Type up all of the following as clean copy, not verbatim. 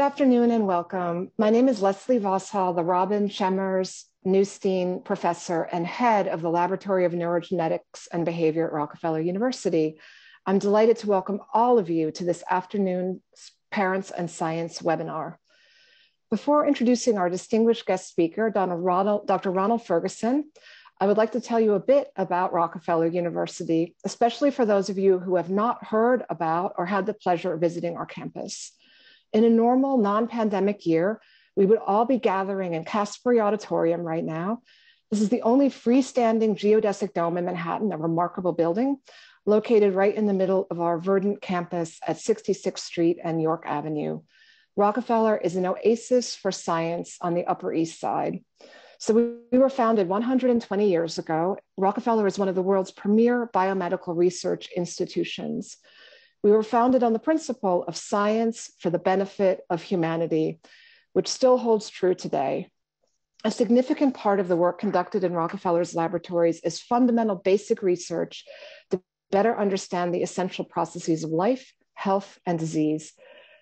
afternoon and welcome. My name is Leslie Vosshall, the Robin Chemers Neustein Professor and Head of the Laboratory of Neurogenetics and Behavior at Rockefeller University. I'm delighted to welcome all of you to this afternoon's Parents and Science webinar. Before introducing our distinguished guest speaker, Dr. Ronald Ferguson, I would like to tell you a bit about Rockefeller University, especially for those of you who have not heard about or had the pleasure of visiting our campus. In a normal non-pandemic year, we would all be gathering in Caspary Auditorium right now. This is the only freestanding geodesic dome in Manhattan, a remarkable building located right in the middle of our verdant campus at 66th Street and York Avenue. Rockefeller is an oasis for science on the Upper East Side. So we were founded 120 years ago. Rockefeller is one of the world's premier biomedical research institutions. We were founded on the principle of science for the benefit of humanity, which still holds true today. A significant part of the work conducted in Rockefeller's laboratories is fundamental basic research to better understand the essential processes of life, health, and disease.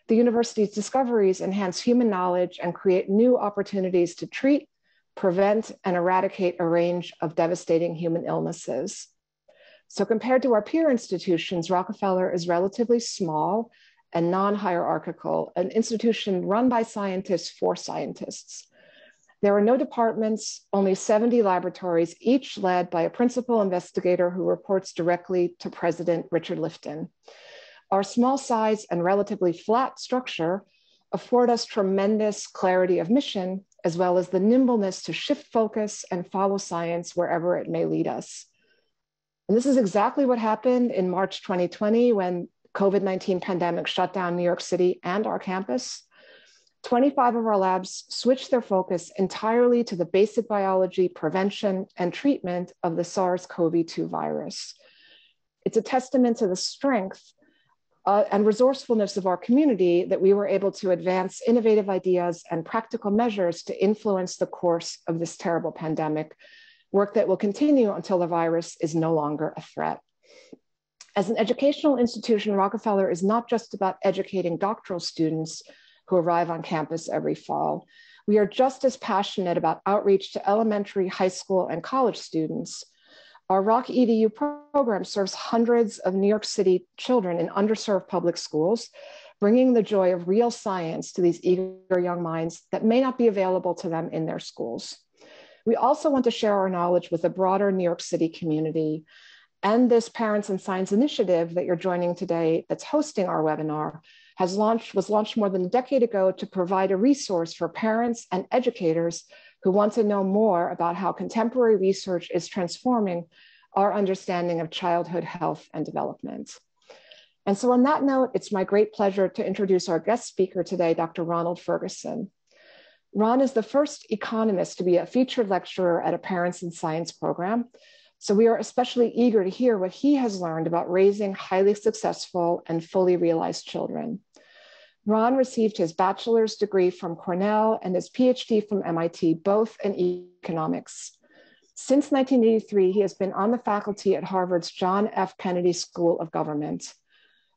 The university's discoveries enhance human knowledge and create new opportunities to treat, prevent, and eradicate a range of devastating human illnesses. So compared to our peer institutions, Rockefeller is relatively small and non-hierarchical, an institution run by scientists for scientists. There are no departments, only 70 laboratories, each led by a principal investigator who reports directly to President Richard Lifton. Our small size and relatively flat structure afford us tremendous clarity of mission, as well as the nimbleness to shift focus and follow science wherever it may lead us. And this is exactly what happened in March 2020 when COVID-19 pandemic shut down New York City and our campus. 25 of our labs switched their focus entirely to the basic biology, prevention, and treatment of the SARS-CoV-2 virus. It's a testament to the strength and resourcefulness of our community that we were able to advance innovative ideas and practical measures to influence the course of this terrible pandemic, work that will continue until the virus is no longer a threat. As an educational institution, Rockefeller is not just about educating doctoral students who arrive on campus every fall. We are just as passionate about outreach to elementary, high school, and college students. Our Rock EDU program serves hundreds of New York City children in underserved public schools, bringing the joy of real science to these eager young minds that may not be available to them in their schools. We also want to share our knowledge with the broader New York City community. And this Parents and Science initiative that you're joining today that's hosting our webinar was launched more than a decade ago to provide a resource for parents and educators who want to know more about how contemporary research is transforming our understanding of childhood health and development. And so on that note, it's my great pleasure to introduce our guest speaker today, Dr. Ronald Ferguson. Ron is the first economist to be a featured lecturer at a Parents and Science program. So we are especially eager to hear what he has learned about raising highly successful and fully realized children. Ron received his bachelor's degree from Cornell and his Ph.D. from MIT, both in economics. Since 1983, he has been on the faculty at Harvard's John F. Kennedy School of Government.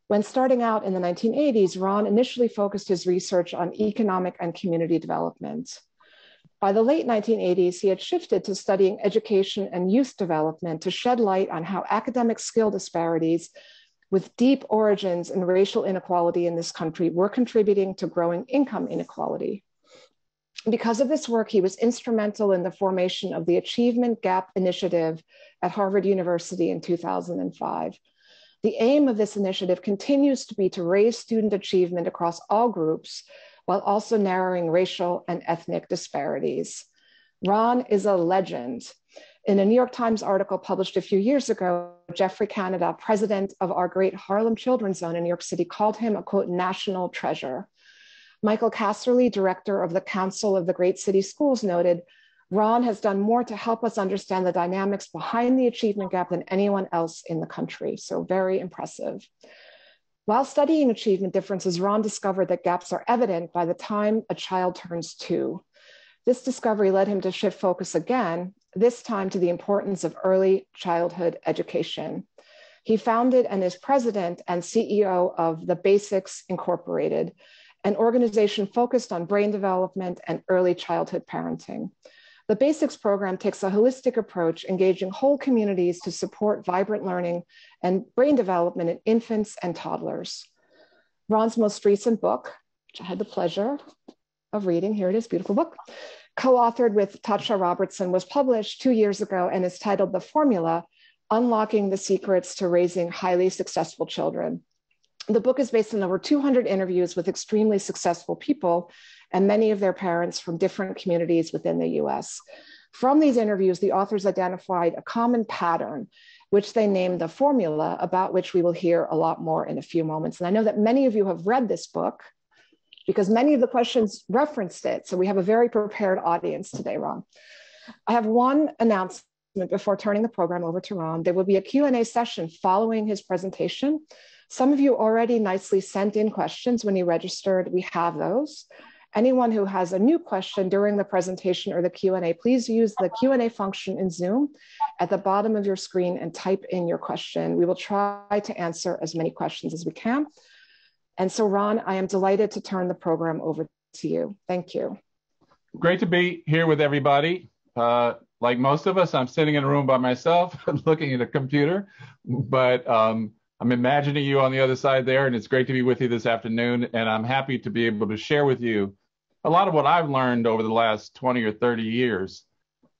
When starting out in the 1980s, Ron initially focused his research on economic and community development. By the late 1980s, he had shifted to studying education and youth development to shed light on how academic skill disparities with deep origins in racial inequality in this country were contributing to growing income inequality. Because of this work, he was instrumental in the formation of the Achievement Gap Initiative at Harvard University in 2005. The aim of this initiative continues to be to raise student achievement across all groups, while also narrowing racial and ethnic disparities. Ron is a legend. In a New York Times article published a few years ago, Jeffrey Canada, president of our great Harlem Children's Zone in New York City, called him a, quote, national treasure. Michael Casserly, director of the Council of the Great City Schools, noted, Ron has done more to help us understand the dynamics behind the achievement gap than anyone else in the country. So very impressive. While studying achievement differences, Ron discovered that gaps are evident by the time a child turns 2. This discovery led him to shift focus again, this time to the importance of early childhood education. He founded and is president and CEO of The Basics Incorporated, an organization focused on brain development and early childhood parenting. The Basics program takes a holistic approach, engaging whole communities to support vibrant learning and brain development in infants and toddlers. Ron's most recent book, which I had the pleasure of reading, here it is, beautiful book, co-authored with Tatcha Robertson, was published 2 years ago and is titled The Formula: Unlocking the Secrets to Raising Highly Successful Children. The book is based on over 200 interviews with extremely successful people and many of their parents from different communities within the US. From these interviews, the authors identified a common pattern, which they named the formula, about which we will hear a lot more in a few moments. And I know that many of you have read this book because many of the questions referenced it. So we have a very prepared audience today, Ron. I have one announcement before turning the program over to Ron. There will be a Q&A session following his presentation. Some of you already nicely sent in questions when you registered. We have those. Anyone who has a new question during the presentation or the Q&A, please use the Q&A function in Zoom at the bottom of your screen and type in your question. We will try to answer as many questions as we can. And so, Ron, I am delighted to turn the program over to you. Thank you. Great to be here with everybody. Like most of us, I'm sitting in a room by myself looking at a computer, but I'm imagining you on the other side there, and it's great to be with you this afternoon. And I'm happy to be able to share with you a lot of what I've learned over the last 20 or 30 years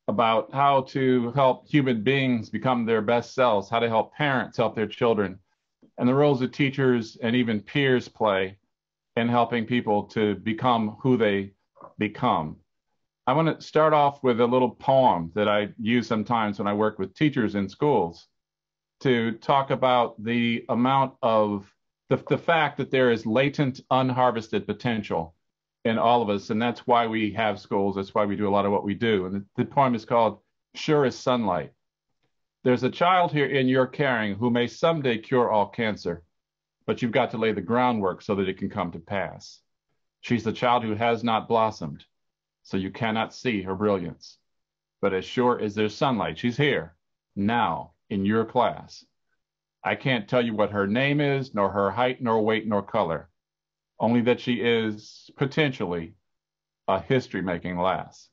about how to help human beings become their best selves, how to help parents help their children, and the roles that teachers and even peers play in helping people to become who they become. I want to start off with a little poem that I use sometimes when I work with teachers in schools to talk about the amount of the fact that there is latent, unharvested potential in all of us. And that's why we have schools. That's why we do a lot of what we do. And the poem is called Sure as Sunlight. There's a child here in your caring who may someday cure all cancer, but you've got to lay the groundwork so that it can come to pass. She's the child who has not blossomed, so you cannot see her brilliance. But as sure as there's sunlight, she's here, now, in your class. I can't tell you what her name is, nor her height, nor weight, nor color, only that she is potentially a history-making lass.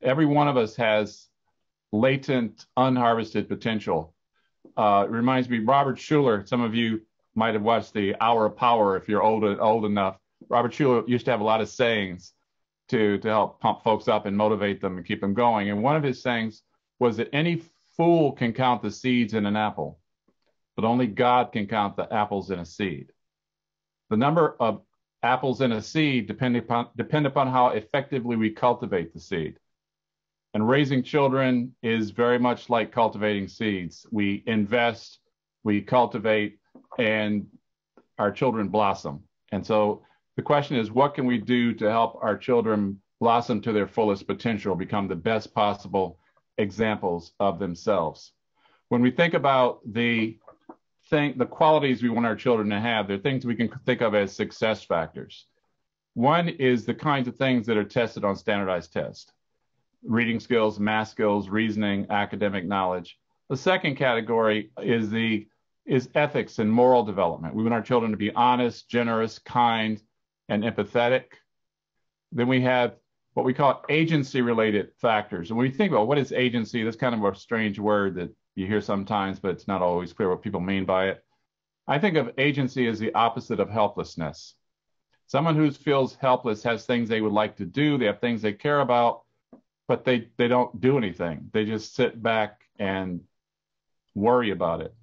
Every one of us has latent, unharvested potential. It reminds me, Robert Schuller, some of you might have watched The Hour of Power if you're old enough. Robert Schuller used to have a lot of sayings to help pump folks up and motivate them and keep them going. And one of his sayings was that any fool can count the seeds in an apple, but only God can count the apples in a seed. The number of apples in a seed depend upon how effectively we cultivate the seed. And raising children is very much like cultivating seeds. We invest, we cultivate, and our children blossom. And so the question is, what can we do to help our children blossom to their fullest potential, become the best possible examples of themselves? When we think about the qualities we want our children to have, there are things we can think of as success factors. One is the kinds of things that are tested on standardized tests: reading skills, math skills, reasoning, academic knowledge. The second category is ethics and moral development. We want our children to be honest, generous, kind, and empathetic. Then we have what we call agency-related factors. And when we think about what is agency, that's kind of a strange word that you hear sometimes, but it's not always clear what people mean by it. I think of agency as the opposite of helplessness. Someone who feels helpless has things they would like to do, they have things they care about, but they don't do anything. They just sit back and worry about it.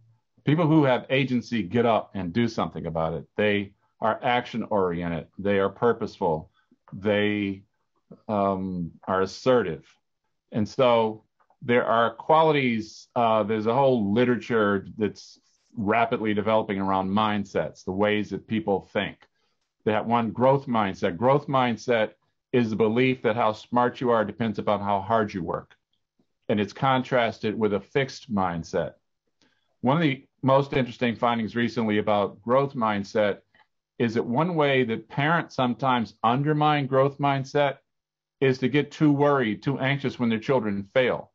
People who have agency get up and do something about it. They are action-oriented. They are purposeful. They are assertive. And so there are qualities, there's a whole literature that's rapidly developing around mindsets, the ways that people think. They have one growth mindset. Growth mindset is the belief that how smart you are depends upon how hard you work. And it's contrasted with a fixed mindset. One of the most interesting findings recently about growth mindset is that one way that parents sometimes undermine growth mindset is to get too worried, too anxious when their children fail.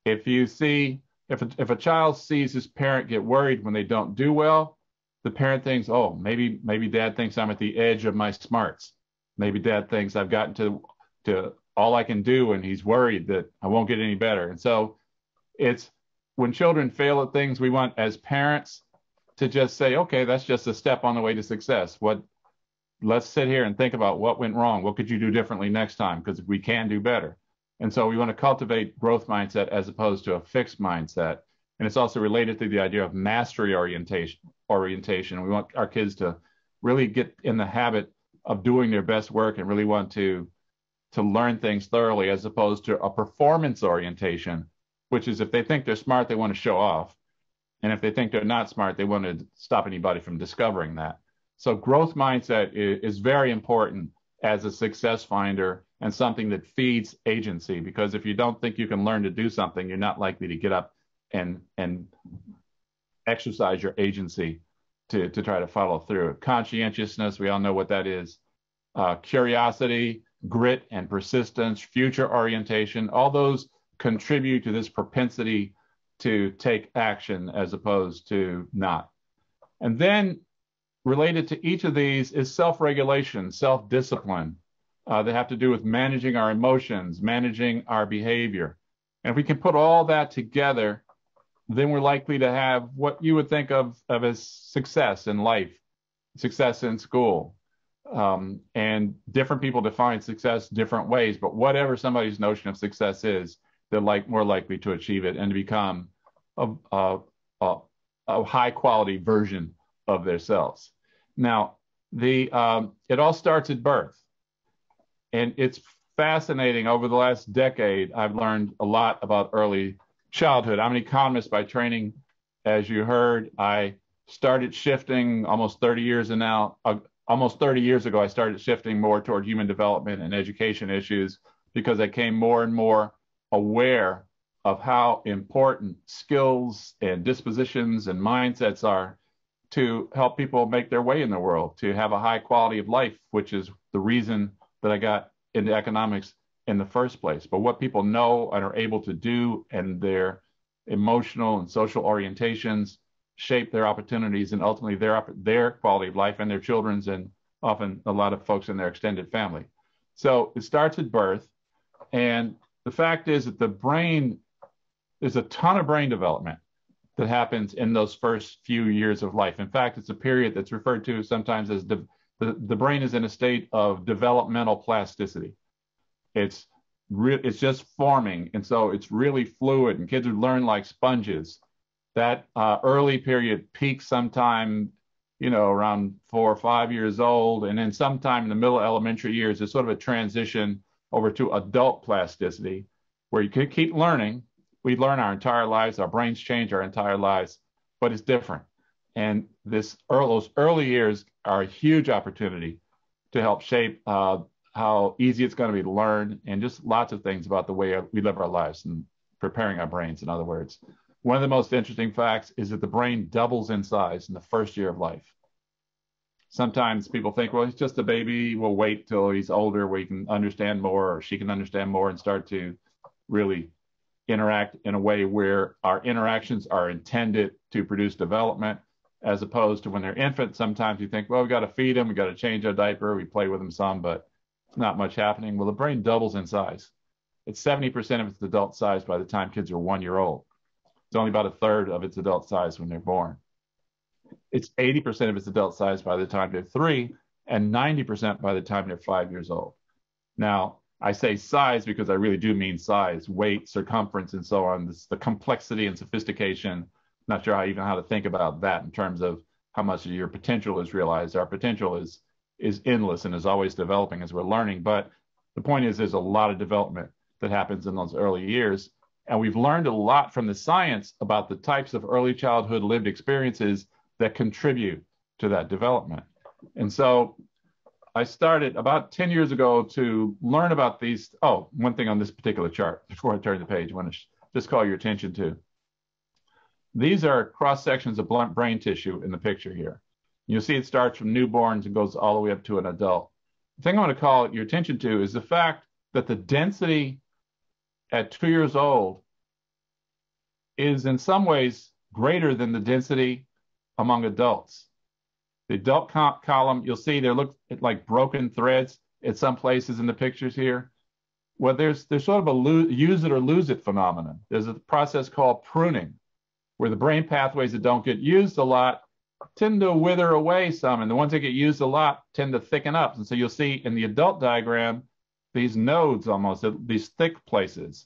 If a child sees his parent get worried when they don't do well, the parent thinks, oh, maybe dad thinks I'm at the edge of my smarts. Maybe dad thinks I've gotten to all I can do, and he's worried that I won't get any better. And so it's when children fail at things, we want as parents to just say, okay, that's just a step on the way to success. Let's sit here and think about what went wrong. What could you do differently next time? Because we can do better. And so we want to cultivate growth mindset as opposed to a fixed mindset. And it's also related to the idea of mastery orientation. We want our kids to really get in the habit of doing their best work and really want to learn things thoroughly, as opposed to a performance orientation, which is if they think they're smart, they want to show off. And if they think they're not smart, they want to stop anybody from discovering that. So growth mindset is very important as a success finder and something that feeds agency, because if you don't think you can learn to do something, you're not likely to get up and exercise your agency to try to follow through. Conscientiousness, we all know what that is. Curiosity, grit and persistence, future orientation, all those contribute to this propensity to take action as opposed to not. And then related to each of these is self-regulation, self-discipline. They have to do with managing our emotions, managing our behavior. And if we can put all that together, then we're likely to have what you would think of as success in life, success in school. And different people define success different ways, but whatever somebody's notion of success is, they're more likely to achieve it and to become a high quality version of themselves. Now, it all starts at birth. And it's fascinating. Over the last decade, I've learned a lot about early childhood. I'm an economist by training. As you heard, I started shifting almost 30 years ago, I started shifting more toward human development and education issues because I came more and more aware of how important skills and dispositions and mindsets are to help people make their way in the world, to have a high quality of life, which is the reason that I got into economics in the first place. But what people know and are able to do and their emotional and social orientations shape their opportunities and ultimately their quality of life and their children's, and often a lot of folks in their extended family. So it starts at birth. And the fact is that the brain, there's a ton of brain development that happens in those first few years of life. In fact, it's a period that's referred to sometimes as the brain is in a state of developmental plasticity. It's just forming. And so it's really fluid, and kids would learn like sponges. That early period peaks sometime, around 4 or 5 years old. And then sometime in the middle of elementary years, there's sort of a transition over to adult plasticity, where you could keep learning. We learn our entire lives. Our brains change our entire lives, but it's different. And those early years are a huge opportunity to help shape how easy it's going to be to learn, and just lots of things about the way we live our lives and preparing our brains, in other words. One of the most interesting facts is that the brain doubles in size in the first year of life. Sometimes people think, well, he's just a baby. We'll wait till he's older where he can understand more, or she can understand more and start to really interact in a way where our interactions are intended to produce development, as opposed to when they're infants. Sometimes you think, well, we got to feed them, we got to change our diaper, we play with them some, but not much happening. Well, the brain doubles in size. It's 70% of its adult size by the time kids are 1 year old. It's only about a third of its adult size when they're born. It's 80% of its adult size by the time they're 3, and 90% by the time they're 5 years old. Now, I say size because I really do mean size, weight, circumference, and so on. This, the complexity and sophistication. Not sure how to think about that in terms of how much of your potential is realized. Our potential is endless and is always developing as we're learning. But the point is, there's a lot of development that happens in those early years. And we've learned a lot from the science about the types of early childhood lived experiences that contribute to that development. And so I started about 10 years ago to learn about these. Oh, one thing on this particular chart before I turn the page, I want to just call your attention to. These are cross sections of blunt brain tissue in the picture here. You'll see it starts from newborns and goes all the way up to an adult. The thing I want to call your attention to is the fact that the density at 2 years old is in some ways greater than the density among adults. The adult column, you'll see there look like broken threads at some places in the pictures here. Well, there's sort of a use it or lose it phenomenon. There's a process called pruning, where the brain pathways that don't get used a lot tend to wither away some, and the ones that get used a lot tend to thicken up. And so you'll see in the adult diagram, these nodes almost, these thick places,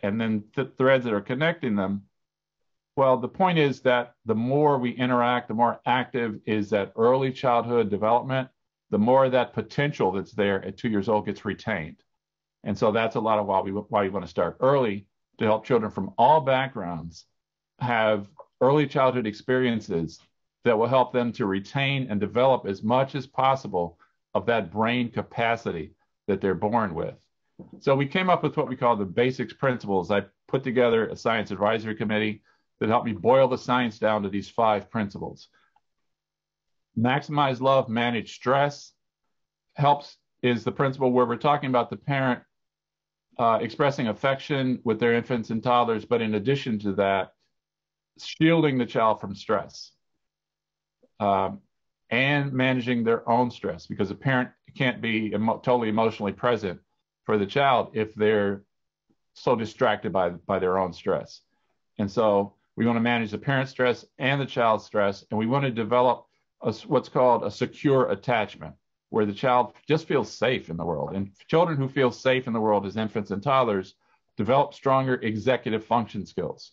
and then threads that are connecting them. Well, the point is that the more we interact, the more active is that early childhood development, the more that potential that's there at 2 years old gets retained. And so that's a lot of why we want to start early, to help children from all backgrounds have early childhood experiences that will help them to retain and develop as much as possible of that brain capacity that they're born with. So we came up with what we call the basics principles. I put together a science advisory committee that helped me boil the science down to these 5 principles. Maximize love, manage stress. Is the principle where we're talking about the parent expressing affection with their infants and toddlers, but in addition to that, shielding the child from stress and managing their own stress, because a parent can't be totally emotionally present for the child if they're so distracted by their own stress. And so we want to manage the parent's stress and the child's stress, and we want to develop what's called a secure attachment, where the child just feels safe in the world. And children who feel safe in the world as infants and toddlers develop stronger executive function skills.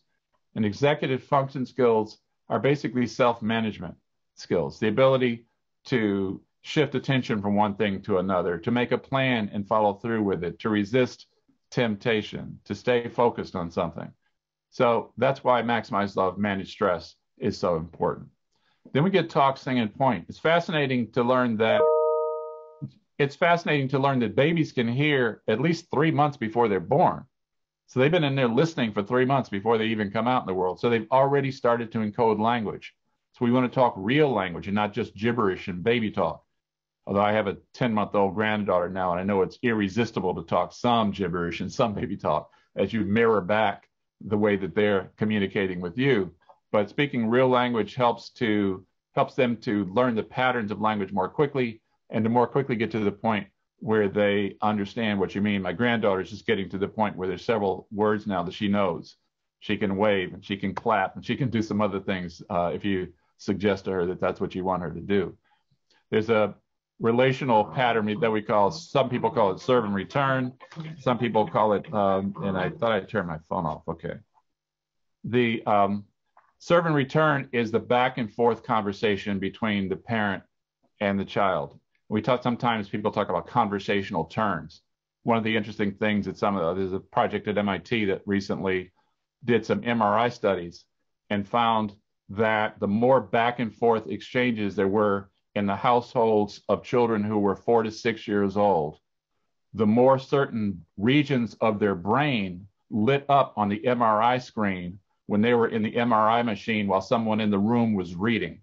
And executive function skills are basically self-management skills, the ability to shift attention from one thing to another, to make a plan and follow through with it, to resist temptation, to stay focused on something. So that's why maximize love, manage stress is so important. Then we get talk, sing, and point. It's fascinating to learn that babies can hear at least 3 months before they're born. So they've been in there listening for 3 months before they even come out in the world. So they've already started to encode language. So we want to talk real language and not just gibberish and baby talk. Although I have a 10-month-old granddaughter now, and I know it's irresistible to talk some gibberish and some baby talk as you mirror back the way that they're communicating with you. But speaking real language helps them to learn the patterns of language more quickly and to more quickly get to the point where they understand what you mean. My granddaughter is just getting to the point where there's several words now that she knows. She can wave and she can clap and she can do some other things if you suggest to her that that's what you want her to do. There's a relational pattern that we call, some people call it serve and return. Some people call it, and I thought I turned my phone off. Okay. The serve and return is the back and forth conversation between the parent and the child. Sometimes people talk about conversational turns. One of the interesting things that there's a project at MIT that recently did some MRI studies and found that the more back and forth exchanges there were in the households of children who were 4 to 6 years old, the more certain regions of their brain lit up on the MRI screen when they were in the MRI machine while someone in the room was reading.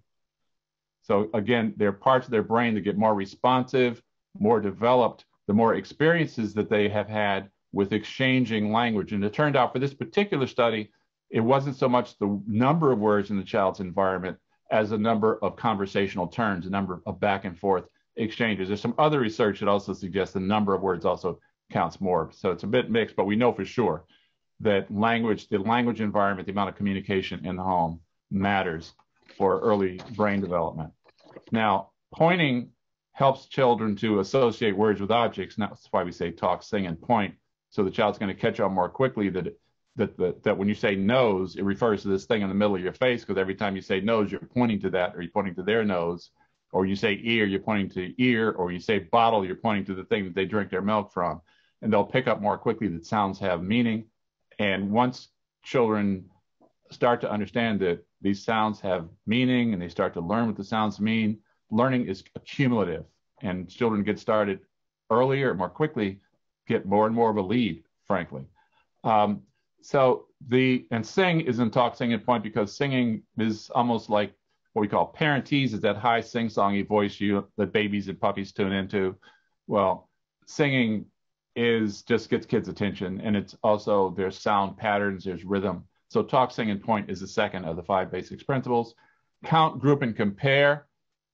So again, there are parts of their brain that get more responsive, more developed, the more experiences that they have had with exchanging language. And it turned out for this particular study, it wasn't so much the number of words in the child's environment as the number of conversational turns, the number of back and forth exchanges. There's some other research that also suggests the number of words also counts more. So it's a bit mixed, but we know for sure that the language environment, the amount of communication in the home matters for early brain development. Now, pointing helps children to associate words with objects. And that's why we say talk, sing, and point. So the child's going to catch on more quickly that when you say nose, it refers to this thing in the middle of your face, because every time you say nose, you're pointing to that, or you're pointing to their nose. Or you say ear, you're pointing to ear. Or you say bottle, you're pointing to the thing that they drink their milk from. And they'll pick up more quickly that sounds have meaning. And once children start to understand that these sounds have meaning and they start to learn what the sounds mean, learning is cumulative. And children get started earlier, more quickly, get more and more of a lead, frankly. And sing is in talk, sing, and point, because singing is almost like what we call parentese, is that high sing-songy voice that babies and puppies tune into. Well, singing just gets kids' attention, and it's also, there's sound patterns, there's rhythm. So talk, sing, and point is the second of the 5 basics principles. Count, group, and compare.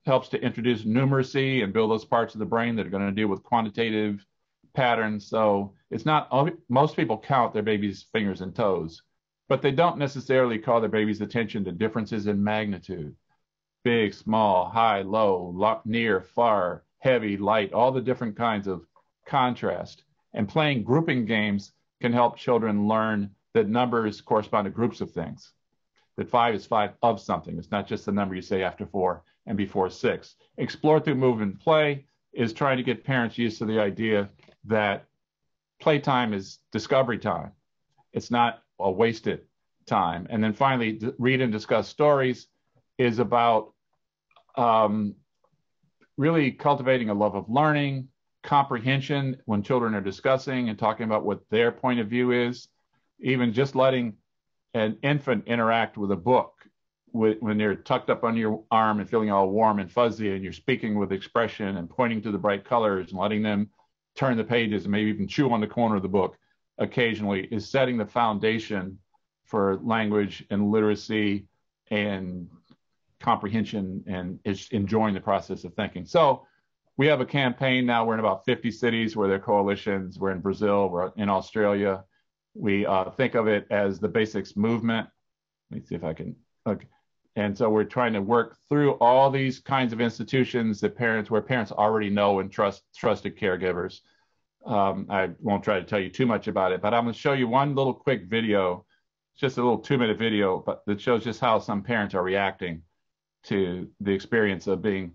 helps to introduce numeracy and build those parts of the brain that are going to deal with quantitative patterns. So it's not, most people count their baby's fingers and toes, but they don't necessarily call their baby's attention to differences in magnitude: big, small, high, low, near, far, heavy, light, all the different kinds of contrast. And playing grouping games can help children learn that numbers correspond to groups of things, that 5 is 5 of something. It's not just the number you say after 4 and before 6. Explore through movement play is trying to get parents used to the idea that playtime is discovery time. It's not a wasted time. And then finally, read and discuss stories is about really cultivating a love of learning, comprehension when children are discussing and talking about what their point of view is. Even just letting an infant interact with a book when they're tucked up on your arm and feeling all warm and fuzzy, and you're speaking with expression and pointing to the bright colors and letting them turn the pages and maybe even chew on the corner of the book occasionally, is setting the foundation for language and literacy and comprehension, and is enjoying the process of thinking. So we have a campaign now. We're in about 50 cities where there are coalitions. We're in Brazil. We're in Australia. We think of it as the Basics movement. Let me see if I can. Okay. And so we're trying to work through all these kinds of institutions where parents already know and trusted caregivers. I won't try to tell you too much about it, but I'm going to show you one little quick video. It's just a little 2-minute video, but that shows just how some parents are reacting to the experience of being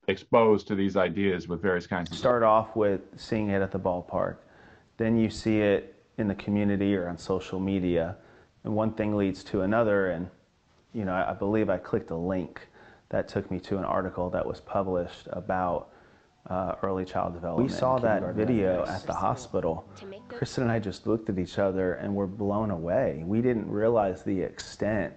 exposed to these ideas with various kinds of Start off with seeing it at the ballpark. Then you see it in the community or on social media, and one thing leads to another. And you know, I believe I clicked a link that took me to an article that was published about early child development. We saw that video at the hospital. Kristen and I just looked at each other and were blown away. We didn't realize the extent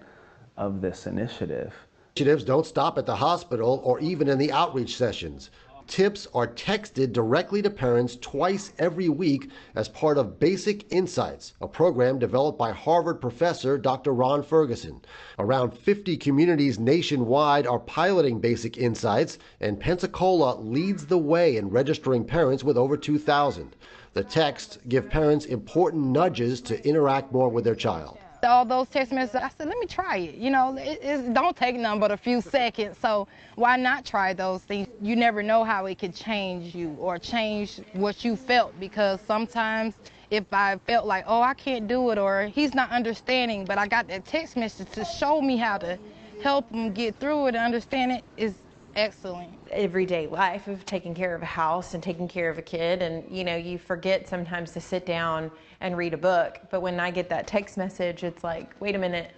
of this initiative. Initiatives don't stop at the hospital or even in the outreach sessions. Tips are texted directly to parents twice every week as part of Basic Insights, a program developed by Harvard professor Dr. Ron Ferguson. Around 50 communities nationwide are piloting Basic Insights, and Pensacola leads the way in registering parents with over 2,000. The texts give parents important nudges to interact more with their child. All those text messages, I said, let me try it. You know, it don't take nothing but a few seconds, so why not try those things? You never know how it could change you or change what you felt, because sometimes if I felt like, oh, I can't do it, or he's not understanding, but I got that text message to show me how to help him get through it and understand it, is excellent. Everyday life of taking care of a house and taking care of a kid, and you know, you forget sometimes to sit down and read a book, but when I get that text message, it's like, wait a minute,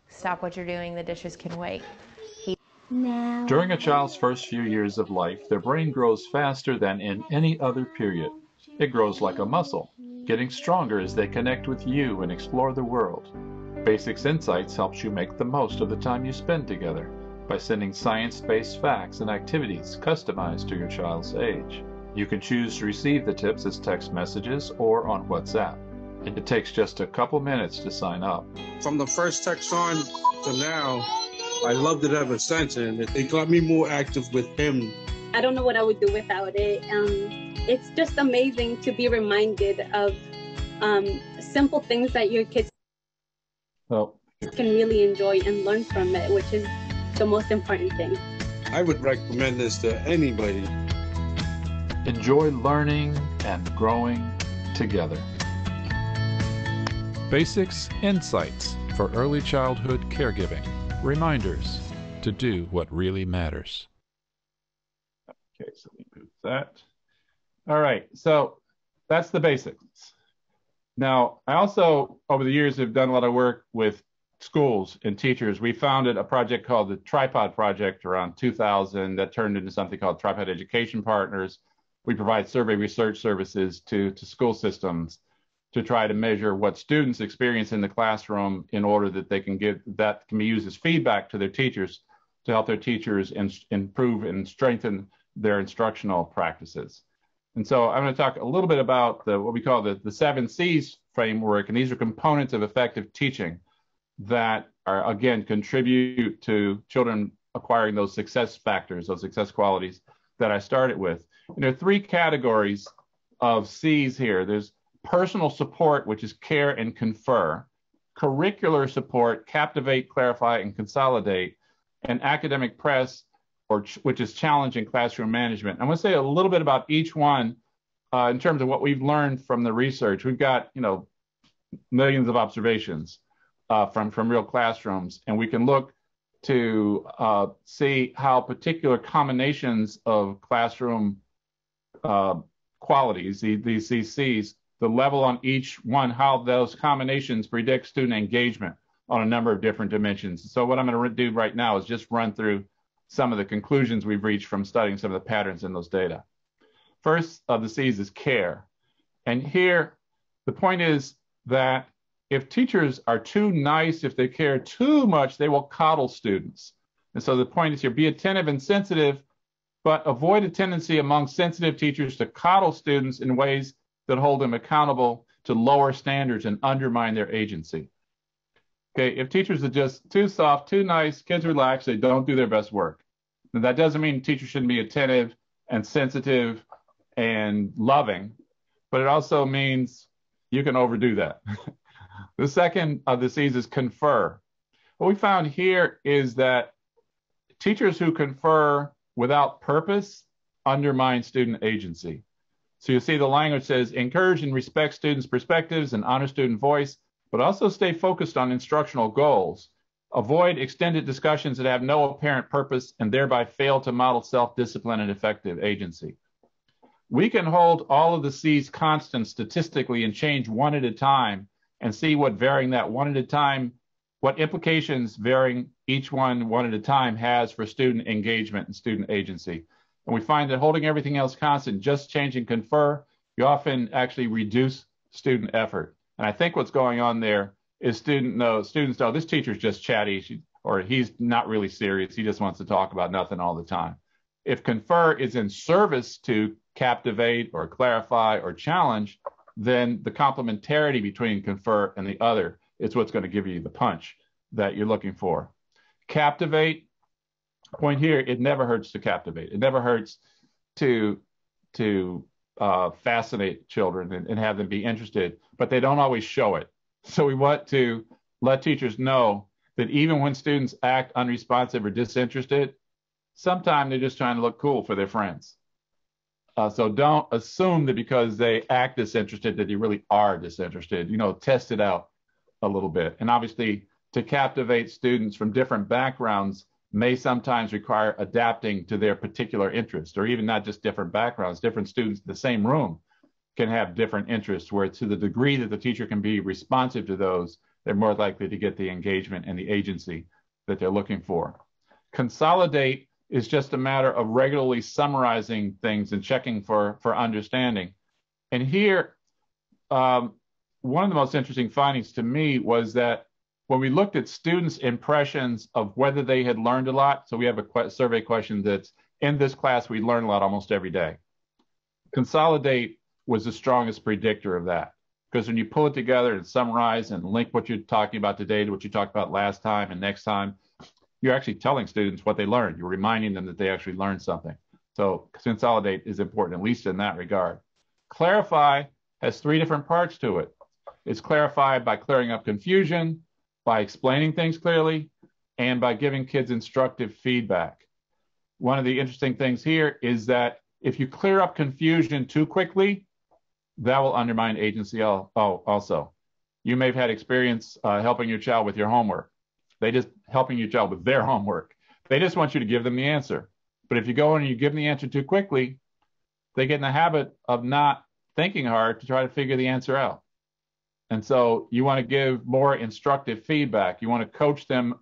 stop what you're doing, the dishes can wait. During a child's first few years of life, their brain grows faster than in any other period. It grows like a muscle, getting stronger as they connect with you and explore the world. Basics Insights helps you make the most of the time you spend together by sending science-based facts and activities customized to your child's age. You can choose to receive the tips as text messages or on WhatsApp. It takes just a couple minutes to sign up. From the first text on to now, I loved it ever since, and it got me more active with him. I don't know what I would do without it. It's just amazing to be reminded of simple things that your kids can really enjoy and learn from it, which is the most important thing. I would recommend this to anybody. Enjoy learning and growing together. Basics Insights for early childhood caregiving. Reminders to do what really matters. Okay, so let me move that. All right, so that's the basics. Now, I also, over the years, have done a lot of work with schools and teachers. We founded a project called the Tripod Project around 2000 that turned into something called Tripod Education Partners. We provide survey research services to school systems to try to measure what students experience in the classroom in order that they can that can be used as feedback to their teachers to help their teachers improve and strengthen their instructional practices. And so I'm going to talk a little bit about what we call the 7 C's framework, and these are components of effective teaching that are, again, contribute to children acquiring those success factors, those success qualities that I started with. And there are three categories of C's here. There's personal support, which is care and confer, curricular support, captivate, clarify, and consolidate, and academic press, which is challenge and classroom management. I'm going to say a little bit about each one in terms of what we've learned from the research. We've got, millions of observations from real classrooms, and we can look to see how particular combinations of classroom qualities, these CCs, the level on each one, how those combinations predict student engagement on a number of different dimensions. So what I'm going to do right now is just run through some of the conclusions we've reached from studying some of the patterns in those data. First of the C's is care. And here, the point is that if teachers are too nice, if they care too much, they will coddle students. And so the point is here, be attentive and sensitive, but avoid a tendency among sensitive teachers to coddle students in ways that hold them accountable to lower standards and undermine their agency. Okay, if teachers are just too soft, too nice, kids relax, they don't do their best work. Now, that doesn't mean teachers shouldn't be attentive and sensitive and loving, but it also means you can overdo that. The second of the C's is confer. What we found here is that teachers who confer without purpose undermine student agency. So you see the language says, encourage and respect students' perspectives and honor student voice, but also stay focused on instructional goals. Avoid extended discussions that have no apparent purpose and thereby fail to model self-discipline and effective agency. We can hold all of the C's constant statistically and change one at a time and see what varying that one at a time, what implications varying each one at a time has for student engagement and student agency. And we find that holding everything else constant, just changing confer, you often actually reduce student effort. And I think what's going on there is students know this teacher's just chatty, or he's not really serious. He just wants to talk about nothing all the time. If confer is in service to captivate or clarify or challenge, then the complementarity between confer and the other is what's going to give you the punch that you're looking for. Captivate, point here, it never hurts to captivate. It never hurts to fascinate children and have them be interested, but they don't always show it. So we want to let teachers know that even when students act unresponsive or disinterested, sometimes they're just trying to look cool for their friends. So don't assume that because they act disinterested that they really are disinterested. Test it out a little bit. And obviously, to captivate students from different backgrounds may sometimes require adapting to their particular interest, or even not just different backgrounds. Different students in the same room can have different interests, where to the degree that the teacher can be responsive to those, they're more likely to get the engagement and the agency that they're looking for. Consolidate is just a matter of regularly summarizing things and checking for understanding. And here, one of the most interesting findings to me was that when we looked at students' impressions of whether they had learned a lot, so we have a survey question that's, in this class, we learn a lot almost every day. Consolidate was the strongest predictor of that, because when you pull it together and summarize and link what you're talking about today to what you talked about last time and next time, you're actually telling students what they learned. You're reminding them that they actually learned something. So consolidate is important, at least in that regard. Clarify has three different parts to it. It's clarify by clearing up confusion, by explaining things clearly, and by giving kids instructive feedback. One of the interesting things here is that if you clear up confusion too quickly, that will undermine agency also. You may have had experience helping your child with your homework. They just helping your child with their homework. They just want you to give them the answer. But if you go in and you give them the answer too quickly, they get in the habit of not thinking hard to try to figure the answer out. And so you want to give more instructive feedback. You want to coach them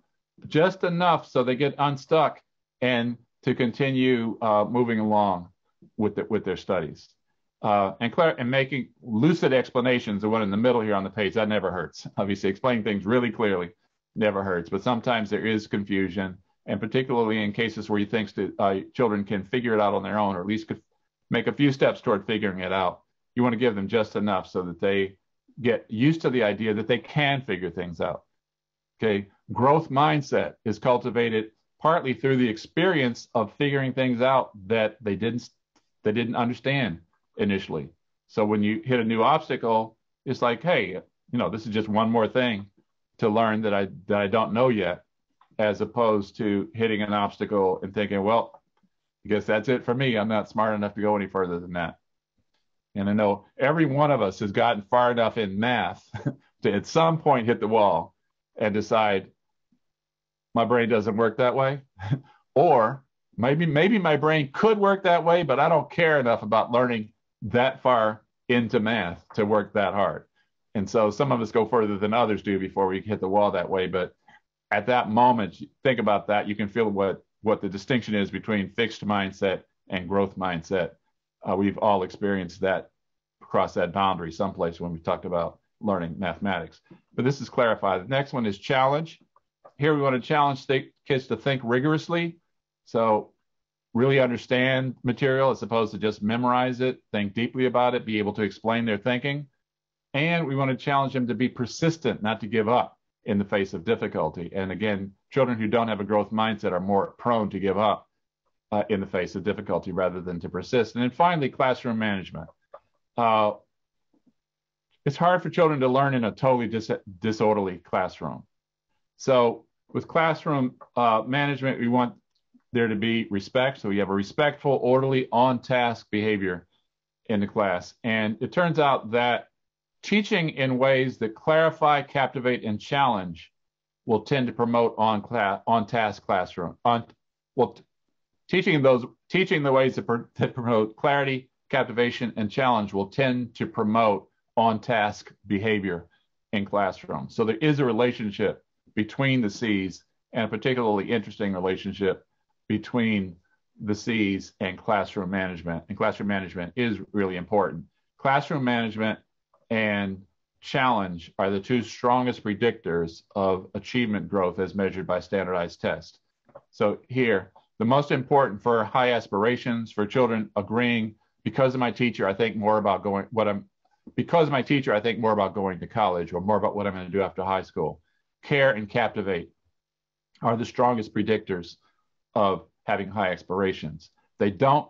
just enough so they get unstuck and to continue moving along with their studies. And making lucid explanations, the one in the middle here on the page, that never hurts. Obviously, explaining things really clearly never hurts, but sometimes there is confusion, and particularly in cases where you think children can figure it out on their own, or at least could make a few steps toward figuring it out. You want to give them just enough so that they get used to the idea that they can figure things out. Okay, growth mindset is cultivated partly through the experience of figuring things out that they didn't understand initially. So when you hit a new obstacle, it's like, hey, this is just one more thing to learn that I don't know yet, as opposed to hitting an obstacle and thinking, well, I guess that's it for me. I'm not smart enough to go any further than that. And I know every one of us has gotten far enough in math to at some point hit the wall and decide my brain doesn't work that way. Or maybe my brain could work that way, but I don't care enough about learning that far into math to work that hard. And so some of us go further than others do before we hit the wall that way. But at that moment, think about that. You can feel what the distinction is between fixed mindset and growth mindset. We've all experienced that, across that boundary someplace when we talked about learning mathematics. But this is clarified. The next one is challenge. Here we want to challenge kids to think rigorously. So really understand material as opposed to just memorize it, think deeply about it, be able to explain their thinking. And we want to challenge them to be persistent, not to give up in the face of difficulty. And again, children who don't have a growth mindset are more prone to give up in the face of difficulty rather than to persist. And then finally, classroom management. It's hard for children to learn in a totally disorderly classroom. So with classroom management, we want there to be respect. So we have a respectful, orderly, on-task behavior in the class. And it turns out that teaching in ways that clarify, captivate, and challenge will tend to promote on-task classroom. Teaching the ways that promote clarity, captivation, and challenge will tend to promote on-task behavior in classrooms. So there is a relationship between the C's, and a particularly interesting relationship between the C's and classroom management. And classroom management is really important. Classroom management and challenge are the two strongest predictors of achievement growth as measured by standardized tests. So here, the most important for high aspirations, for children agreeing, because of my teacher, I think more about going to college, or more about what I'm going to do after high school. Care and captivate are the strongest predictors of having high aspirations. They don't,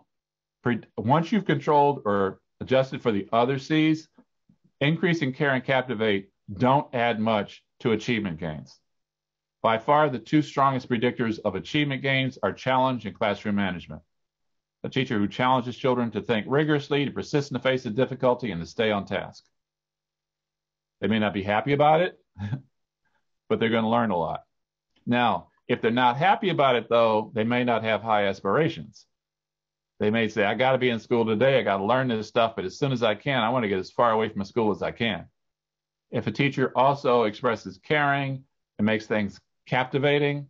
once you've controlled or adjusted for the other C's, increasing care and captivate don't add much to achievement gains. By far, the two strongest predictors of achievement gains are challenge and classroom management. A teacher who challenges children to think rigorously, to persist in the face of difficulty, and to stay on task. They may not be happy about it, but they're going to learn a lot. Now, if they're not happy about it, though, they may not have high aspirations. They may say, I got to be in school today. I got to learn this stuff, but as soon as I can, I want to get as far away from school as I can. If a teacher also expresses caring and makes things captivating,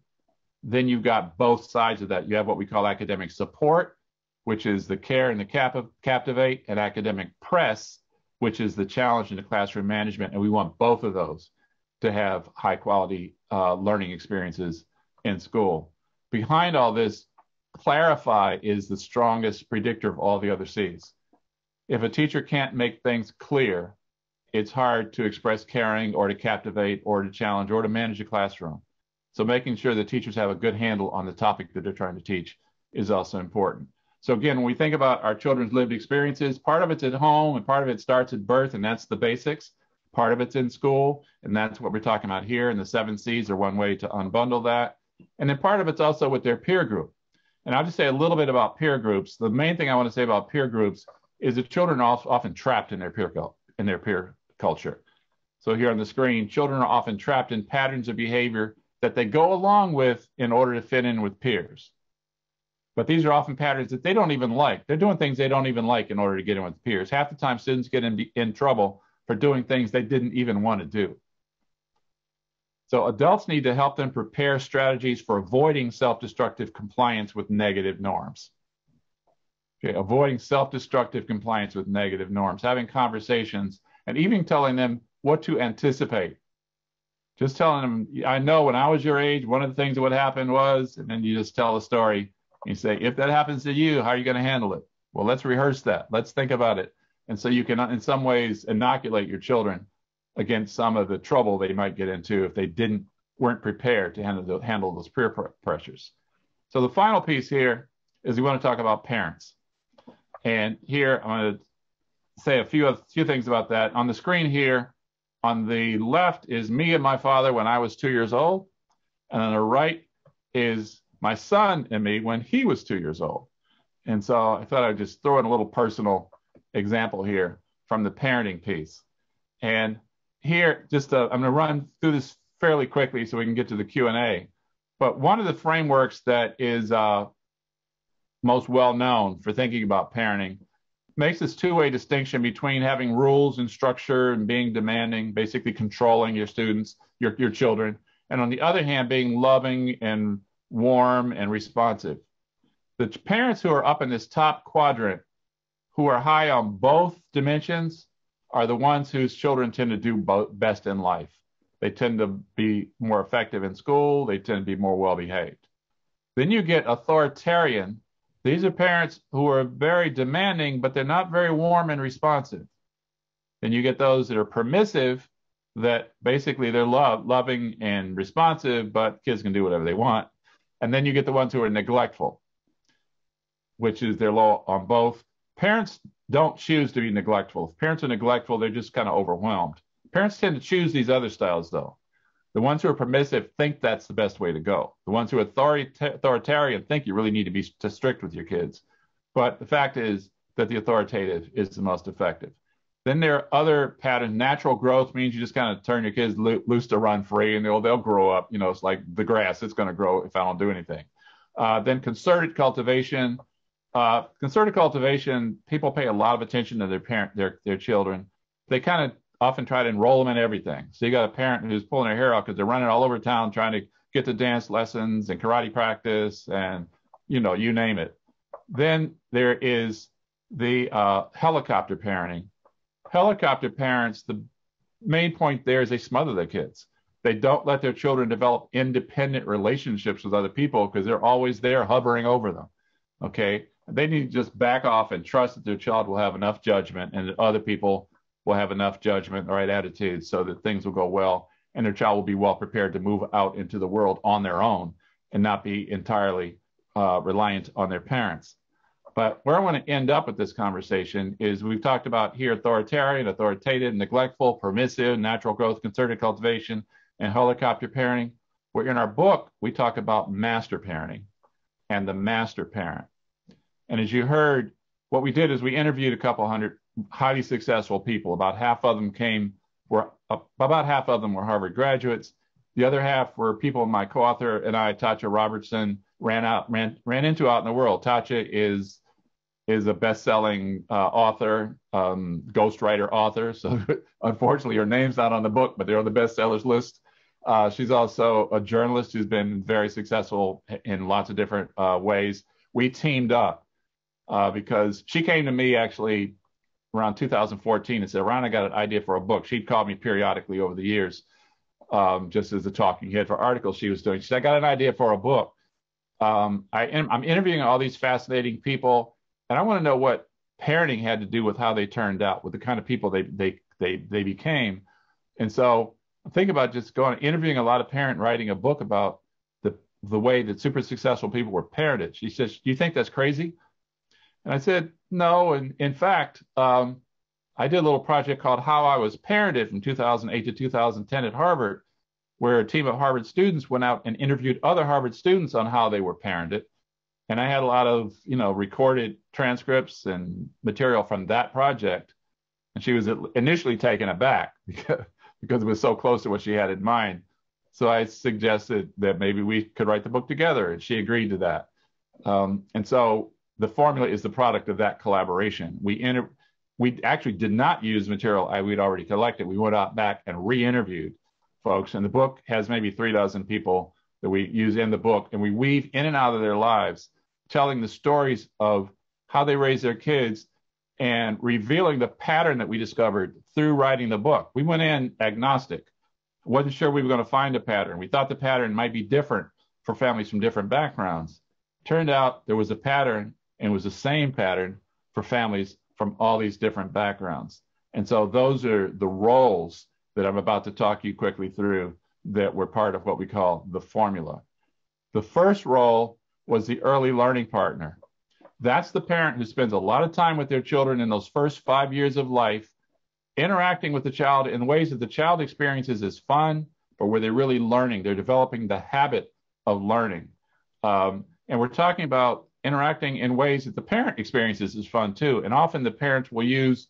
then you've got both sides of that. You have what we call academic support, which is the care and the captivate, and academic press, which is the challenge in the classroom management. And we want both of those to have high quality learning experiences in school. Behind all this, clarify is the strongest predictor of all the other C's. If a teacher can't make things clear, it's hard to express caring or to captivate or to challenge or to manage a classroom. So making sure that teachers have a good handle on the topic that they're trying to teach is also important. So again, when we think about our children's lived experiences, part of it's at home and part of it starts at birth, and that's the basics. Part of it's in school, and that's what we're talking about here. And the 7 C's are one way to unbundle that. And then part of it's also with their peer group. And I'll just say a little bit about peer groups. The main thing I want to say about peer groups is that children are often trapped in their peer culture. So here on the screen, children are often trapped in patterns of behavior that they go along with in order to fit in with peers. But these are often patterns that they don't even like. They're doing things they don't even like in order to get in with peers. Half the time, students get in trouble for doing things they didn't even want to do. So adults need to help them prepare strategies for avoiding self-destructive compliance with negative norms. Okay, avoiding self-destructive compliance with negative norms, having conversations, and even telling them what to anticipate. Just telling them, I know when I was your age, one of the things that would happen was, and then you just tell a story. You say, if that happens to you, how are you going to handle it? Well, let's rehearse that. Let's think about it. And so you can, in some ways, inoculate your children against some of the trouble they might get into if they weren't prepared to handle those peer pressures. So the final piece here is we want to talk about parents. And here I'm going to say a few things about that. On the screen here, on the left is me and my father when I was 2 years old. And on the right is my son and me when he was 2 years old. And so I thought I'd just throw in a little personal example here from the parenting piece. And here, I'm going to run through this fairly quickly so we can get to the Q&A. But one of the frameworks that is most well known for thinking about parenting makes this two-way distinction between having rules and structure and being demanding, basically controlling your students, your children, and on the other hand, being loving and warm and responsive. The parents who are up in this top quadrant, who are high on both dimensions, are the ones whose children tend to do best in life. They tend to be more effective in school. They tend to be more well-behaved. Then you get authoritarian. These are parents who are very demanding, but they're not very warm and responsive. Then you get those that are permissive, that basically they're loving and responsive, but kids can do whatever they want. And then you get the ones who are neglectful, which is they're low on both. Parents don't choose to be neglectful. If parents are neglectful, they're just kind of overwhelmed. Parents tend to choose these other styles, though. The ones who are permissive think that's the best way to go. The ones who are authoritarian think you really need to be strict with your kids. But the fact is that the authoritative is the most effective. Then there are other patterns. Natural growth means you just kind of turn your kids loose to run free, and they'll grow up. You know, it's like the grass. It's going to grow if I don't do anything. Then concerted cultivation. Concerted cultivation, people pay a lot of attention to their children. They kind of often try to enroll them in everything. So you got a parent who's pulling their hair out because they're running all over town trying to get to dance lessons and karate practice and, you know, you name it. Then there is the helicopter parenting. Helicopter parents, the main point there is they smother their kids. They don't let their children develop independent relationships with other people because they're always there hovering over them. Okay? They need to just back off and trust that their child will have enough judgment and that other people will have enough judgment, the right attitude, so that things will go well and their child will be well prepared to move out into the world on their own and not be entirely reliant on their parents. But where I want to end up with this conversation is we've talked about here authoritarian, authoritative, neglectful, permissive, natural growth, concerted cultivation, and helicopter parenting. Where in our book, we talk about master parenting and the master parent. And as you heard, what we did is we interviewed a couple hundred highly successful people. About half of them were Harvard graduates. The other half were people my co-author and I, Tatcha Robertson, ran into out in the world. Tatcha is a best-selling author, ghostwriter author. So unfortunately, her name's not on the book, but they're on the bestsellers list. She's also a journalist who's been very successful in lots of different ways. We teamed up because she came to me actually around 2014 and said, "Ron, I got an idea for a book." She'd called me periodically over the years, just as a talking head for articles she was doing. She said, "I got an idea for a book. I'm interviewing all these fascinating people, and I want to know what parenting had to do with how they turned out, with the kind of people they became." And so think about just going interviewing a lot of parents, writing a book about the way that super successful people were parented. She says, "Do you think that's crazy?" And I said, "No. And in fact, I did a little project called How I Was Parented from 2008 to 2010 at Harvard, where a team of Harvard students went out and interviewed other Harvard students on how they were parented. And I had a lot of, recorded transcripts and material from that project. And she was initially taken aback because it was so close to what she had in mind. So I suggested that maybe we could write the book together, and she agreed to that. And so the formula is the product of that collaboration. We actually did not use material we'd already collected. We went out back and re-interviewed folks, and the book has maybe 36 people that we use in the book, and we weave in and out of their lives, telling the stories of how they raise their kids and revealing the pattern that we discovered through writing the book. We went in agnostic. Wasn't sure we were going to find a pattern. We thought the pattern might be different for families from different backgrounds. Turned out there was a pattern, and it was the same pattern for families from all these different backgrounds. And so those are the roles that I'm about to talk you quickly through that were part of what we call the formula. The first role was the early learning partner. That's the parent who spends a lot of time with their children in those first 5 years of life, interacting with the child in ways that the child experiences as fun, but where they're really learning. They're developing the habit of learning. And we're talking about interacting in ways that the parent experiences as fun too. And often the parents will use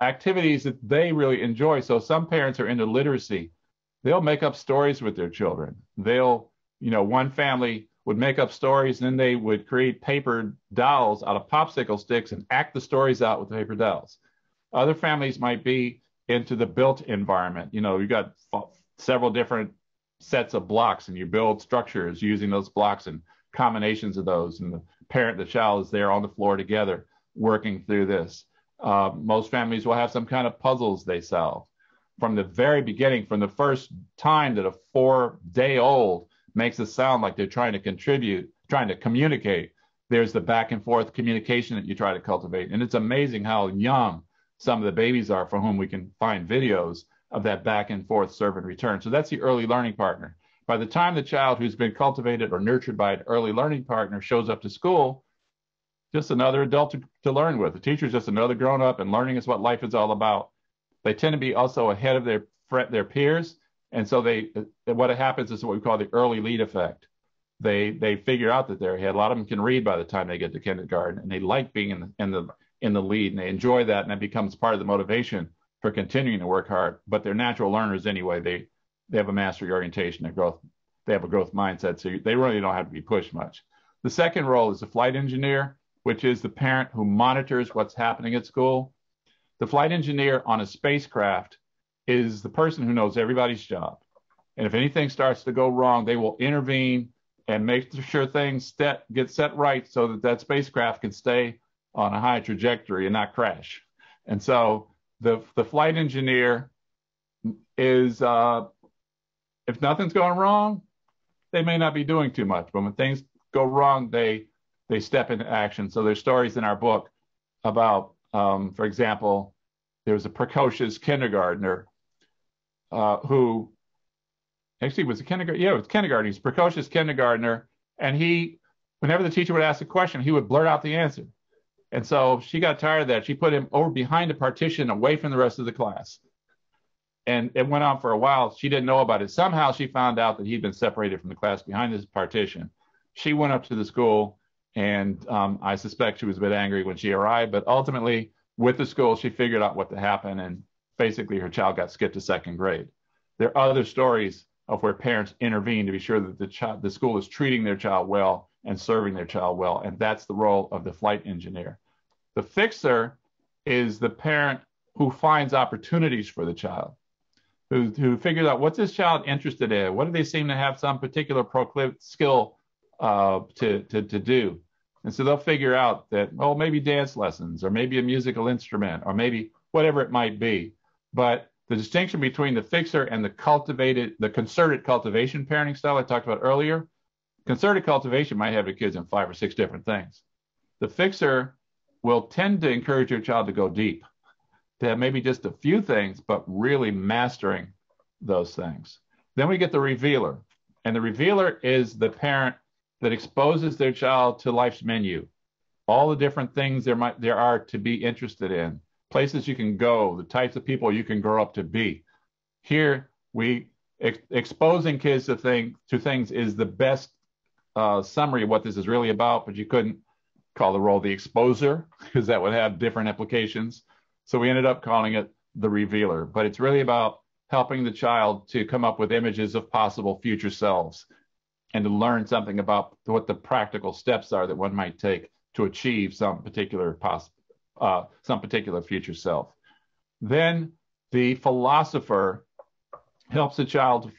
activities that they really enjoy. So some parents are into literacy. They'll make up stories with their children. They'll, one family would make up stories, and then they would create paper dolls out of popsicle sticks and act the stories out with the paper dolls. Other families might be into the built environment. You've got several different sets of blocks, and you build structures using those blocks and combinations of those. And the parent, the child is there on the floor together working through this. Most families will have some kind of puzzles they solve. From the very beginning, from the first time that a 4-day-old makes a sound like they're trying to communicate, there's the back and forth communication that you try to cultivate. And it's amazing how young some of the babies are for whom we can find videos of that back and forth serve and return. So that's the early learning partner. By the time the child who's been cultivated or nurtured by an early learning partner shows up to school, just another adult to learn with. The teacher's just another grown up, and learning is what life is all about. They tend to be also ahead of their peers. And so what happens is what we call the early lead effect. They figure out that they're ahead. A lot of them can read by the time they get to kindergarten, and they like being in the lead, and they enjoy that, and that becomes part of the motivation for continuing to work hard. But they're natural learners anyway. They have a mastery orientation, they have a growth mindset, so they really don't have to be pushed much. The second role is the flight engineer, which is the parent who monitors what's happening at school. The flight engineer on a spacecraft is the person who knows everybody's job. And if anything starts to go wrong, they will intervene and make sure things get set right so that spacecraft can stay on a high trajectory and not crash. And so the flight engineer is, if nothing's going wrong, they may not be doing too much. But when things go wrong, they step into action. So there's stories in our book about, for example, there was a precocious kindergartner who actually was a kindergarten. Yeah, it was kindergarten. He's a precocious kindergartner. And whenever the teacher would ask a question, he would blurt out the answer. And so she got tired of that. She put him over behind a partition away from the rest of the class. And it went on for a while. She didn't know about it. Somehow she found out that he'd been separated from the class behind this partition. She went up to the school, and I suspect she was a bit angry when she arrived. But ultimately, with the school, she figured out what to happen, and basically her child got skipped to second grade. There are other stories of where parents intervene to be sure that the school is treating their child well and serving their child well, and that's the role of the flight engineer. The fixer is the parent who finds opportunities for the child, who figures out what's this child interested in, what do they seem to have some particular skill to do. And so they'll figure out that, maybe dance lessons, or maybe a musical instrument, or maybe whatever it might be. But the distinction between the fixer and the concerted cultivation parenting style I talked about earlier, concerted cultivation might have your kids in 5 or 6 different things. The fixer will tend to encourage your child to go deep, to have maybe just a few things, but really mastering those things. Then we get the revealer. And the revealer is the parent that exposes their child to life's menu, all the different things there are to be interested in, places you can go, the types of people you can grow up to be. Here, exposing kids to things is the best summary of what this is really about, but you couldn't call the role the exposer, because that would have different implications. So we ended up calling it the revealer. But it's really about helping the child to come up with images of possible future selves, and to learn something about what the practical steps are that one might take to achieve some particular future self. Then the philosopher helps the child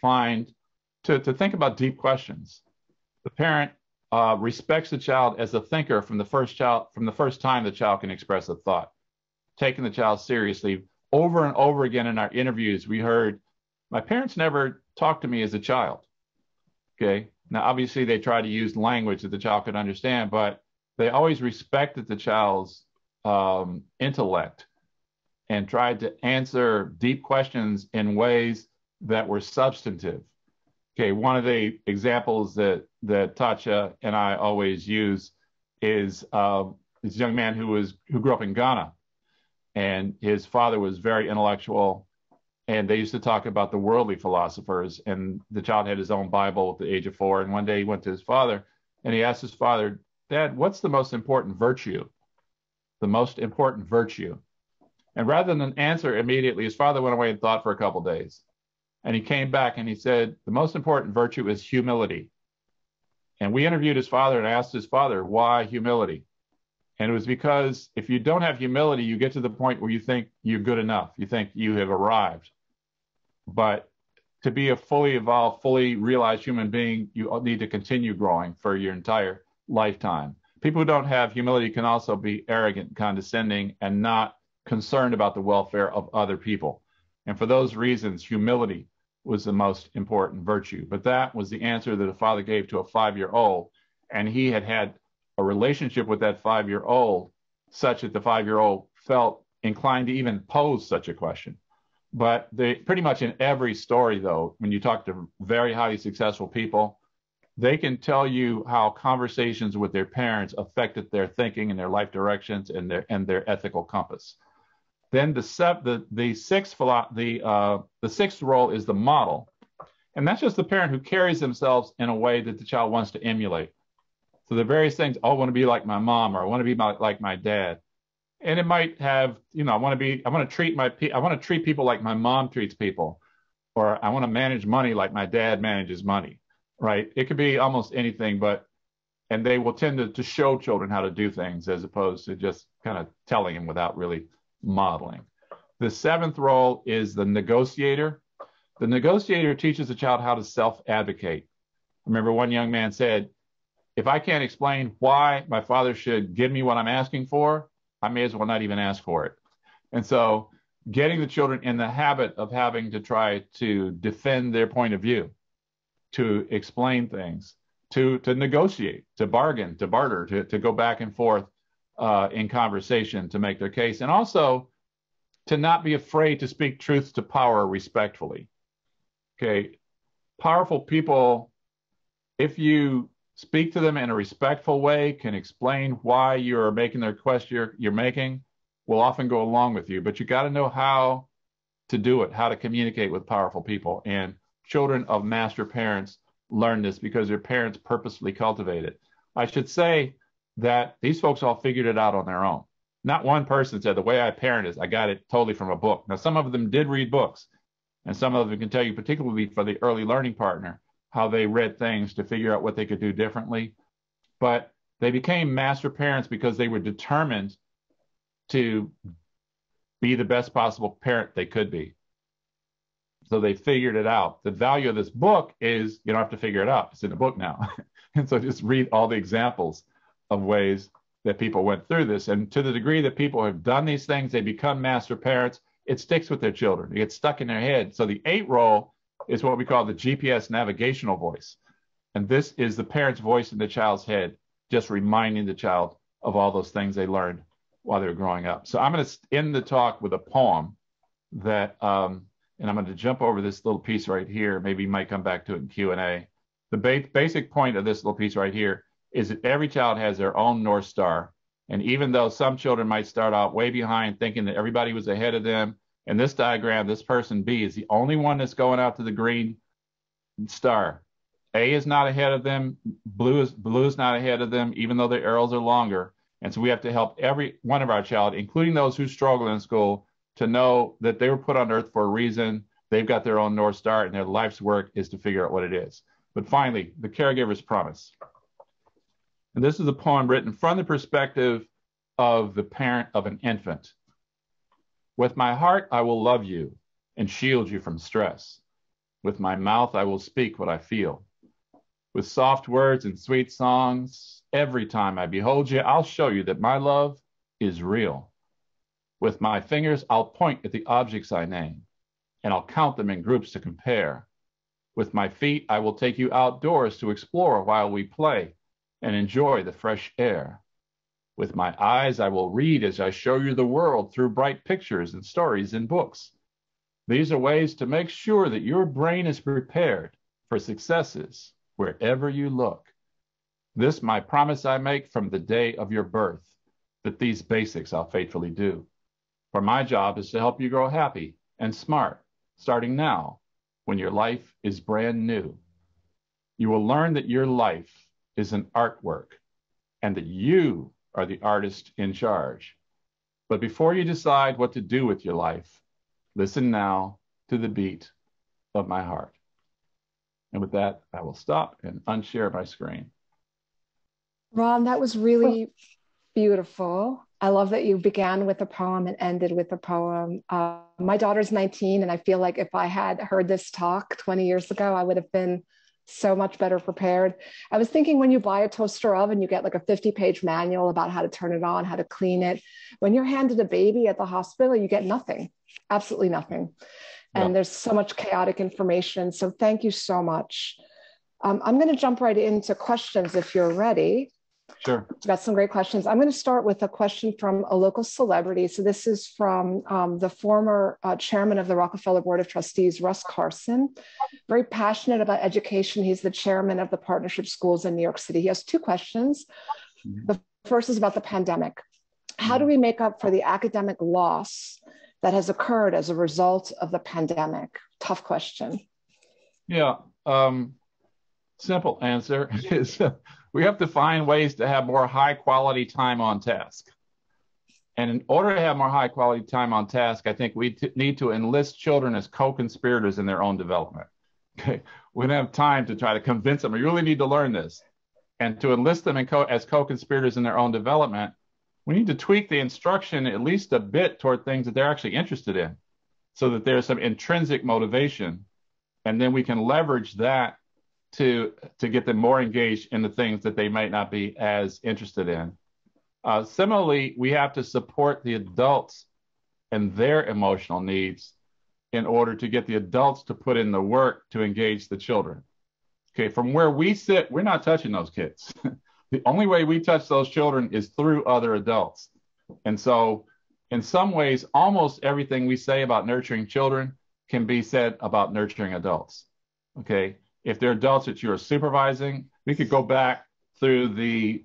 to think about deep questions. The parent respects the child as a thinker from the first time the child can express a thought, taking the child seriously. Over and over again in our interviews, we heard, my parents never talked to me as a child. Okay. Now, obviously, they try to use language that the child could understand, but they always respected the child's intellect and tried to answer deep questions in ways that were substantive. Okay, one of the examples that Tatcha and I always use is this young man who grew up in Ghana, and his father was very intellectual, and they used to talk about the worldly philosophers, and the child had his own Bible at the age of 4, and one day he went to his father, and he asked his father, "Dad, what's the most important virtue?" The most important virtue. And rather than answer immediately, his father went away and thought for a couple of days. And he came back and he said, the most important virtue is humility. And we interviewed his father and asked his father, why humility? And it was because if you don't have humility, you get to the point where you think you're good enough. You think you have arrived. But to be a fully evolved, fully realized human being, you need to continue growing for your entire lifetime. People who don't have humility can also be arrogant, condescending, and not concerned about the welfare of other people. And for those reasons, humility was the most important virtue. But that was the answer that a father gave to a 5-year-old. And he had a relationship with that 5-year-old such that the 5-year-old felt inclined to even pose such a question. But pretty much in every story, though, when you talk to very highly successful people, they can tell you how conversations with their parents affected their thinking and their life directions and their ethical compass. Then the sixth role is the model. And that's just the parent who carries themselves in a way that the child wants to emulate. So the various things, I want to be like my mom, or I want to be like my dad. And it might have, I want to treat people like my mom treats people, or I want to manage money like my dad manages money, right? It could be almost anything, and they will tend to show children how to do things as opposed to just kind of telling them without really modeling. The seventh role is the negotiator. The negotiator teaches the child how to self-advocate. I remember one young man said, if I can't explain why my father should give me what I'm asking for, I may as well not even ask for it. And so getting the children in the habit of having to try to defend their point of view, to explain things, to negotiate, to bargain, to barter, to go back and forth in conversation to make their case, and also to not be afraid to speak truth to power respectfully. Okay, powerful people, if you speak to them in a respectful way, can explain why you're making the request you're making, will often go along with you. But you got to know how to do it, how to communicate with powerful people. And children of master parents learn this because their parents purposefully cultivate it. I should say that these folks all figured it out on their own. Not one person said, the way I parent is, I got it totally from a book. Now, some of them did read books, and some of them can tell you, particularly for the early learning partner, how they read things to figure out what they could do differently. But they became master parents because they were determined to be the best possible parent they could be. So they figured it out. The value of this book is you don't have to figure it out. It's in the book now. And so just read all the examples of ways that people went through this. And to the degree that people have done these things, they become master parents, it sticks with their children. It gets stuck in their head. So the 8th role is what we call the GPS navigational voice. And this is the parent's voice in the child's head, just reminding the child of all those things they learned while they were growing up. So I'm going to end the talk with a poem that, and I'm going to jump over this little piece right here. Maybe you might come back to it in Q&A. The basic point of this little piece right here is that every child has their own North Star. And even though some children might start out way behind thinking that everybody was ahead of them, in this diagram, this person B is the only one that's going out to the green star. A is not ahead of them. Blue is not ahead of them, even though the arrows are longer. And so we have to help every one of our child, including those who struggle in school, to know that they were put on earth for a reason. They've got their own North Star, and their life's work is to figure out what it is. But finally, the Caregivers Promise. And this is a poem written from the perspective of the parent of an infant. With my heart, I will love you and shield you from stress. With my mouth, I will speak what I feel. With soft words and sweet songs, every time I behold you, I'll show you that my love is real. With my fingers, I'll point at the objects I name, and I'll count them in groups to compare. With my feet, I will take you outdoors to explore while we play and enjoy the fresh air. With my eyes, I will read as I show you the world through bright pictures and stories in books. These are ways to make sure that your brain is prepared for successes wherever you look. This my promise I make from the day of your birth, that these basics I'll faithfully do. For my job is to help you grow happy and smart, starting now, when your life is brand new. You will learn that your life is an artwork and that you are the artist in charge. But before you decide what to do with your life, listen now to the beat of my heart. And with that, I will stop and unshare my screen. Ron, that was really beautiful. I love that you began with a poem and ended with a poem. My daughter's 19, and I feel like if I had heard this talk 20 years ago, I would have been so much better prepared. I was thinking when you buy a toaster oven, you get like a 50-page manual about how to turn it on, how to clean it. When you're handed a baby at the hospital, you get nothing, absolutely nothing. And there's so much chaotic information. So thank you so much. I'm going to jump right into questions if you're ready. Sure. We've got some great questions. I'm going to start with a question from a local celebrity. So this is from the former chairman of the Rockefeller Board of Trustees, Russ Carson. Very passionate about education. He's the chairman of the Partnership Schools in New York City. He has two questions. The first is about the pandemic. How do we make up for the academic loss that has occurred as a result of the pandemic? Tough question. Yeah. Simple answer is we have to find ways to have more high quality time on task. And in order to have more high quality time on task, I think we need to enlist children as co-conspirators in their own development. Okay. We don't have time to try to convince them, you really need to learn this. And to enlist them as co-conspirators in their own development, we need to tweak the instruction at least a bit toward things that they're actually interested in, so that there's some intrinsic motivation. And then we can leverage that to get them more engaged in the things that they might not be as interested in. Similarly, we have to support the adults and their emotional needs in order to get the adults to put in the work to engage the children. Okay, from where we sit, we're not touching those kids. The only way we touch those children is through other adults. And so in some ways, almost everything we say about nurturing children can be said about nurturing adults. Okay. If they're adults that you're supervising, we could go back through the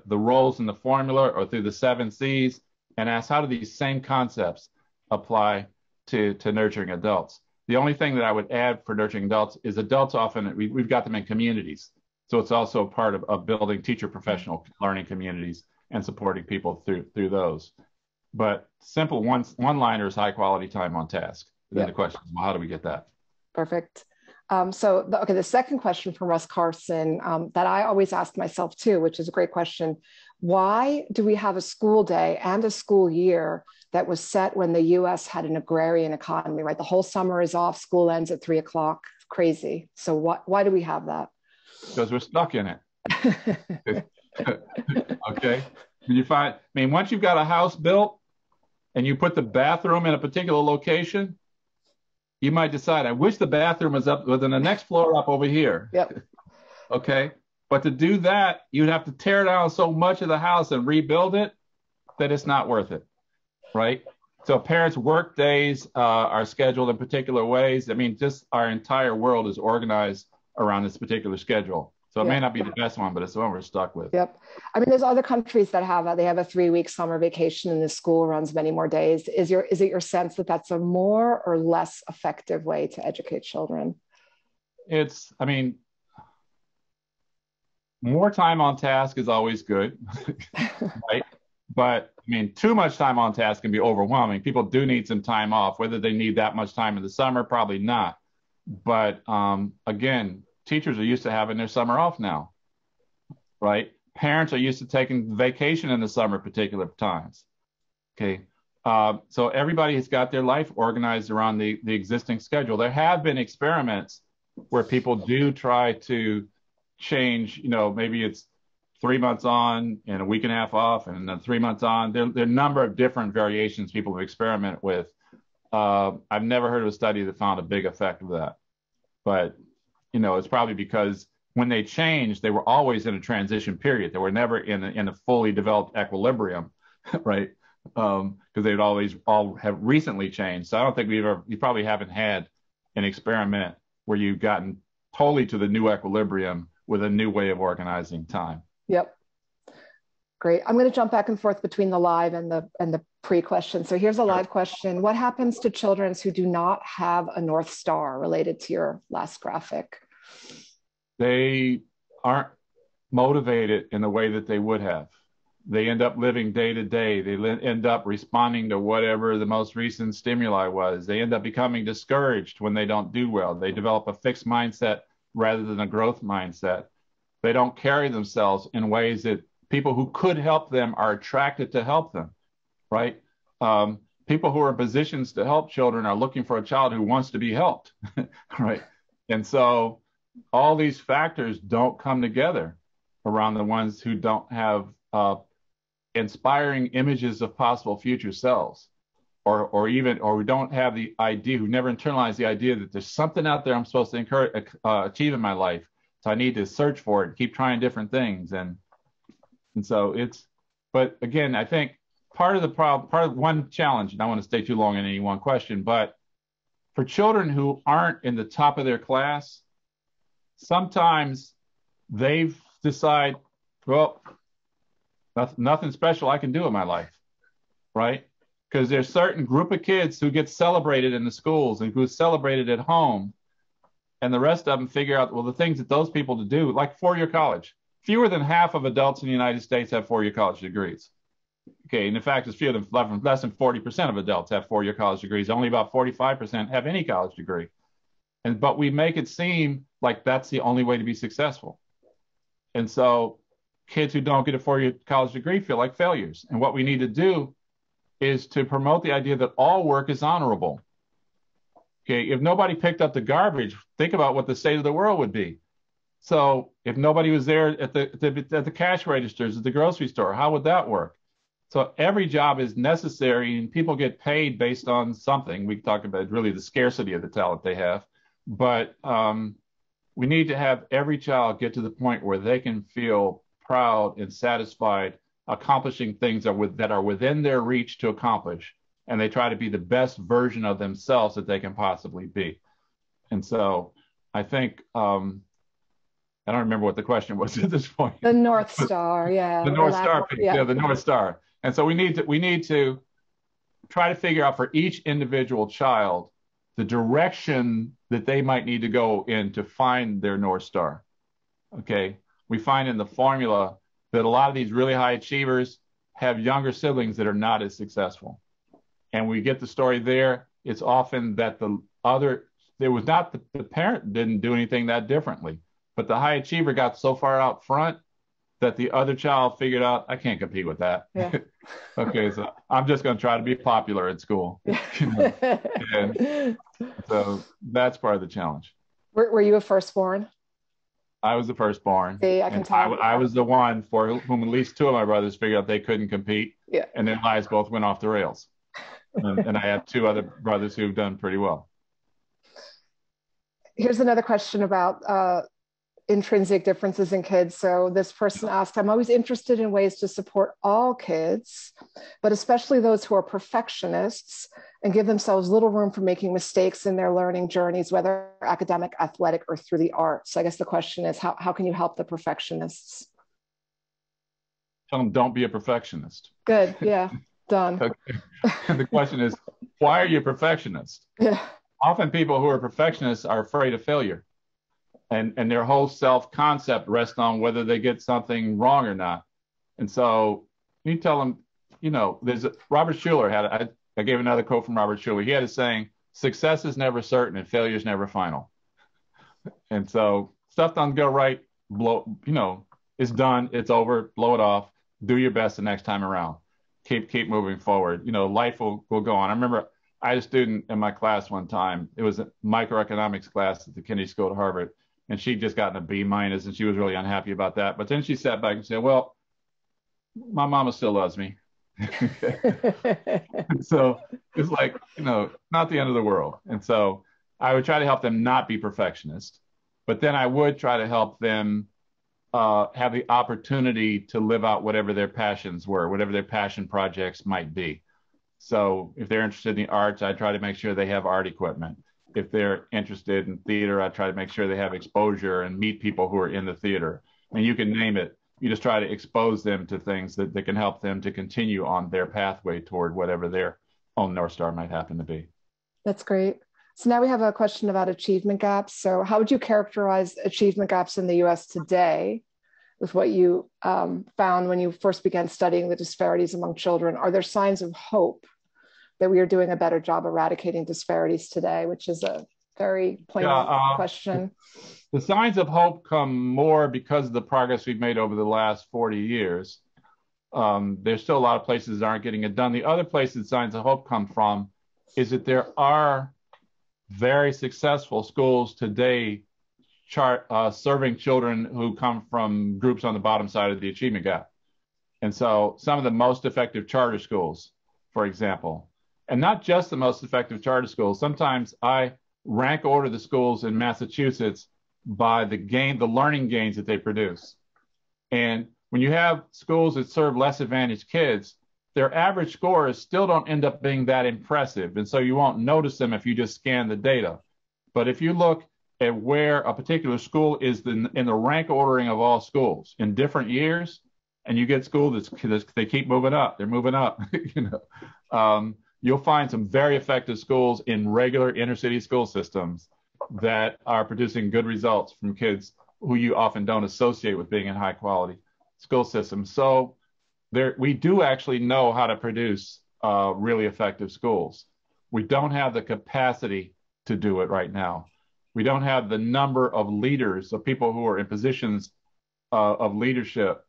roles in the formula or through the 7 C's and ask, how do these same concepts apply to nurturing adults? The only thing that I would add for nurturing adults is adults often, we've got them in communities. So it's also part of building teacher professional learning communities and supporting people through those. But simple one-liners, high quality time on task. Then the question is, well, how do we get that? Perfect. The second question from Russ Carson that I always ask myself too, which is a great question. Why do we have a school day and a school year that was set when the US had an agrarian economy, right? The whole summer is off, school ends at 3 o'clock, crazy. So why do we have that? Because we're stuck in it. Okay. Once you've got a house built and you put the bathroom in a particular location, you might decide, I wish the bathroom was in the next floor up over here. Yep. Okay. But to do that, you'd have to tear down so much of the house and rebuild it that it's not worth it. Right. So parents' work days are scheduled in particular ways. Just our entire world is organized around this particular schedule. So it may not be the best one, but it's the one we're stuck with. Yep. There's other countries that have a 3-week summer vacation and the school runs many more days. Is it your sense that that's a more or less effective way to educate children? More time on task is always good, right? But too much time on task can be overwhelming. People do need some time off. Whether they need that much time in the summer, probably not. But again, teachers are used to having their summer off now, right? Parents are used to taking vacation in the summer particular times. Okay. So everybody has got their life organized around the existing schedule. There have been experiments where people do try to change, maybe it's 3 months on and a week and a half off and then 3 months on. There are a number of different variations people have experimented with. I've never heard of a study that found a big effect of that. But, it's probably because when they changed, they were always in a transition period. They were never in a fully developed equilibrium, right? Because they'd always all have recently changed. So I don't think you probably haven't had an experiment where you've gotten totally to the new equilibrium with a new way of organizing time. Yep. Great. I'm going to jump back and forth between the live and the pre-question. So here's a live question. What happens to children who do not have a North Star, related to your last graphic? They aren't motivated in the way that they would have. They end up living day to day. They end up responding to whatever the most recent stimuli was. They end up becoming discouraged when they don't do well. They develop a fixed mindset rather than a growth mindset. They don't carry themselves in ways that people who could help them are attracted to help them, right? People who are in positions to help children are looking for a child who wants to be helped, right? And so all these factors don't come together around the ones who don't have inspiring images of possible future selves, or who don't have the idea, who never internalized the idea that there's something out there I'm supposed to achieve in my life. So I need to search for it, keep trying different things. And so but again, I think part of one challenge, and I don't want to stay too long in any one question, but for children who aren't in the top of their class, sometimes they decide, well, nothing special I can do in my life, right? Because there's a certain group of kids who get celebrated in the schools and who is celebrated at home, and the rest of them figure out, well, the things that those people do, like four-year college. Fewer than half of adults in the United States have four-year college degrees. Okay, and in fact, it's less than 40% of adults have four-year college degrees. Only about 45% have any college degree. But we make it seem like that's the only way to be successful. And so kids who don't get a four-year college degree feel like failures. And what we need to do is to promote the idea that all work is honorable. Okay, if nobody picked up the garbage, think about what the state of the world would be. So if nobody was there at the cash registers at the grocery store, how would that work? So every job is necessary, and people get paid based on something. We talk about really the scarcity of the talent they have, but we need to have every child get to the point where they can feel proud and satisfied accomplishing things that are within their reach to accomplish, and they try to be the best version of themselves that they can possibly be. And so I think I don't remember what the question was at this point. The North Star, yeah. The North Star, yeah, the North Star. And so we need to try to figure out for each individual child the direction that they might need to go in to find their North Star. Okay, we find in the formula that a lot of these really high achievers have younger siblings that are not as successful. And we get the story there. It's often that the parent didn't do anything that differently, but the high achiever got so far out front that the other child figured out, I can't compete with that. Yeah. Okay, so I'm just going to try to be popular at school. Yeah. And so that's part of the challenge. Were you a firstborn? I was the firstborn. See, I can tell. I was the one for whom at least two of my brothers figured out they couldn't compete. Yeah. And their lives both went off the rails. And I have two other brothers who've done pretty well. Here's another question about intrinsic differences in kids. So this person asked, I'm always interested in ways to support all kids, but especially those who are perfectionists and give themselves little room for making mistakes in their learning journeys, whether academic, athletic, or through the arts. So I guess the question is, how can you help the perfectionists? Tell them, don't be a perfectionist. Good, yeah, done. Okay. The question is, why are you a perfectionist? Yeah. Often people who are perfectionists are afraid of failure. And their whole self-concept rests on whether they get something wrong or not. And so you tell them, Robert Schuller I gave another quote from Robert Schuller. He had a saying, success is never certain and failure is never final. And so stuff doesn't go right, it's done, it's over, blow it off, do your best the next time around. Keep moving forward. Life will go on. I remember I had a student in my class one time. It was a microeconomics class at the Kennedy School at Harvard. And she'd just gotten a B-, and she was really unhappy about that. But then she sat back and said, well, my mama still loves me. So it's like, not the end of the world. And so I would try to help them not be perfectionists. But then I would try to help them have the opportunity to live out whatever their passions were, whatever their passion projects might be. So if they're interested in the arts, I try to make sure they have art equipment. if they're interested in theater, I try to make sure they have exposure and meet people who are in the theater. And you can name it. You just try to expose them to things that can help them to continue on their pathway toward whatever their own North Star might happen to be. That's great. So now we have a question about achievement gaps. So how would you characterize achievement gaps in the US today with what you found when you first began studying the disparities among children? Are there signs of hope that we are doing a better job eradicating disparities today, which is a very poignant question. The signs of hope come more because of the progress we've made over the last 40 years. There's still a lot of places that aren't getting it done. The other places signs of hope come from is that there are very successful schools today serving children who come from groups on the bottom side of the achievement gap. And so some of the most effective charter schools, for example, and not just the most effective charter schools. Sometimes I rank order the schools in Massachusetts by the learning gains that they produce. And when you have schools that serve less advantaged kids, their average scores still don't end up being that impressive. And so you won't notice them if you just scan the data. But if you look at where a particular school is in the rank ordering of all schools in different years, and you get schools they keep moving up, they're moving up, you'll find some very effective schools in regular inner city school systems that are producing good results from kids who you often don't associate with being in high quality school systems. So we do actually know how to produce really effective schools. We don't have the capacity to do it right now. We don't have the number of leaders, of people who are in positions of leadership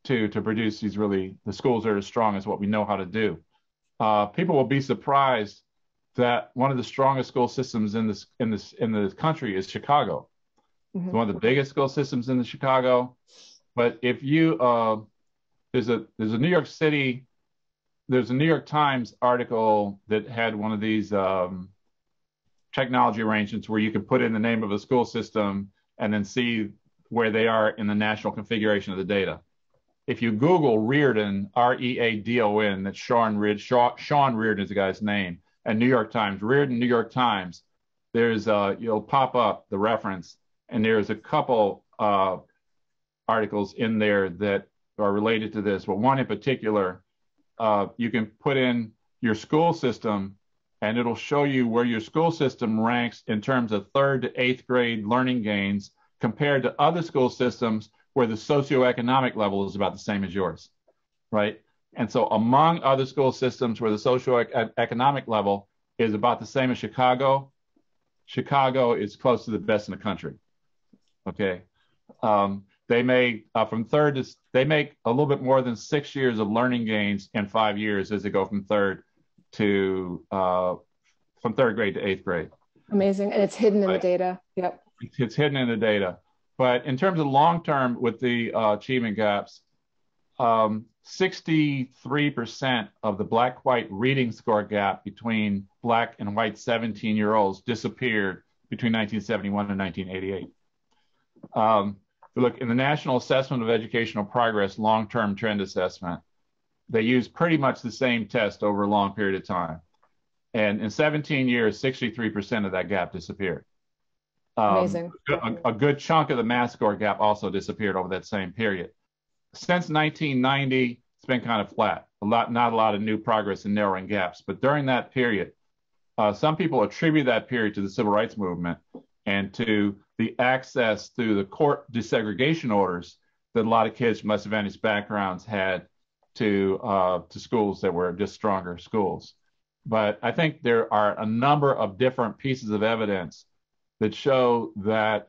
to produce the schools that are as strong as what we know how to do. People will be surprised that one of the strongest school systems in the country is Chicago. Mm-hmm. It's one of the biggest school systems in Chicago. But if you there's a New York Times article that had one of these technology arrangements where you could put in the name of a school system and then see where they are in the national configuration of the data. If you Google Reardon, R-E-A-D-O-N, that's Sean Reardon is the guy's name, and New York Times, Reardon, New York Times, you'll pop up the reference, and there's a couple articles in there that are related to this, but one in particular, you can put in your school system, and it'll show you where your school system ranks in terms of 3rd to 8th grade learning gains compared to other school systems where the socioeconomic level is about the same as yours, right? And so among other school systems where the socioeconomic level is about the same as Chicago, Chicago is close to the best in the country, okay? They make they make a little bit more than 6 years of learning gains in 5 years as they go from third grade to 8th grade. Amazing, and it's hidden in the data. Yep, it's hidden in the data. But in terms of long term with the achievement gaps, 63% of the black-white reading score gap between black and white 17-year-olds disappeared between 1971 and 1988. Look, in the National Assessment of Educational Progress long-term trend assessment, they use pretty much the same test over a long period of time. And in 17 years, 63% of that gap disappeared. Amazing. A good chunk of the math score gap also disappeared over that same period. Since 1990, it's been kind of flat. Not a lot of new progress in narrowing gaps. But during that period, some people attribute that period to the civil rights movement and to the access through the court desegregation orders that a lot of kids from less advantaged backgrounds had to schools that were just stronger schools. But I think there are a number of different pieces of evidence that show that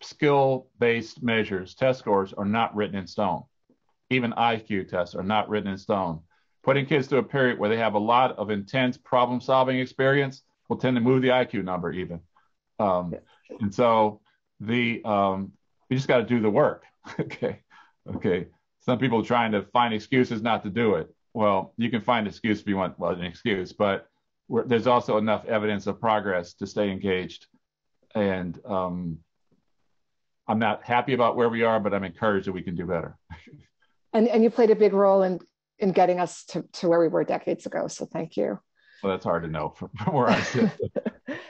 skill-based measures, test scores, are not written in stone. Even IQ tests are not written in stone. Putting kids through a period where they have a lot of intense problem-solving experience will tend to move the IQ number even. And so we just got to do the work. Okay. Some people are trying to find excuses not to do it. Well, you can find an excuse if you want, an excuse, but there's also enough evidence of progress to stay engaged. And I'm not happy about where we are, but I'm encouraged that we can do better. And you played a big role in getting us to where we were decades ago. So thank you. Well, that's hard to know from where I sit.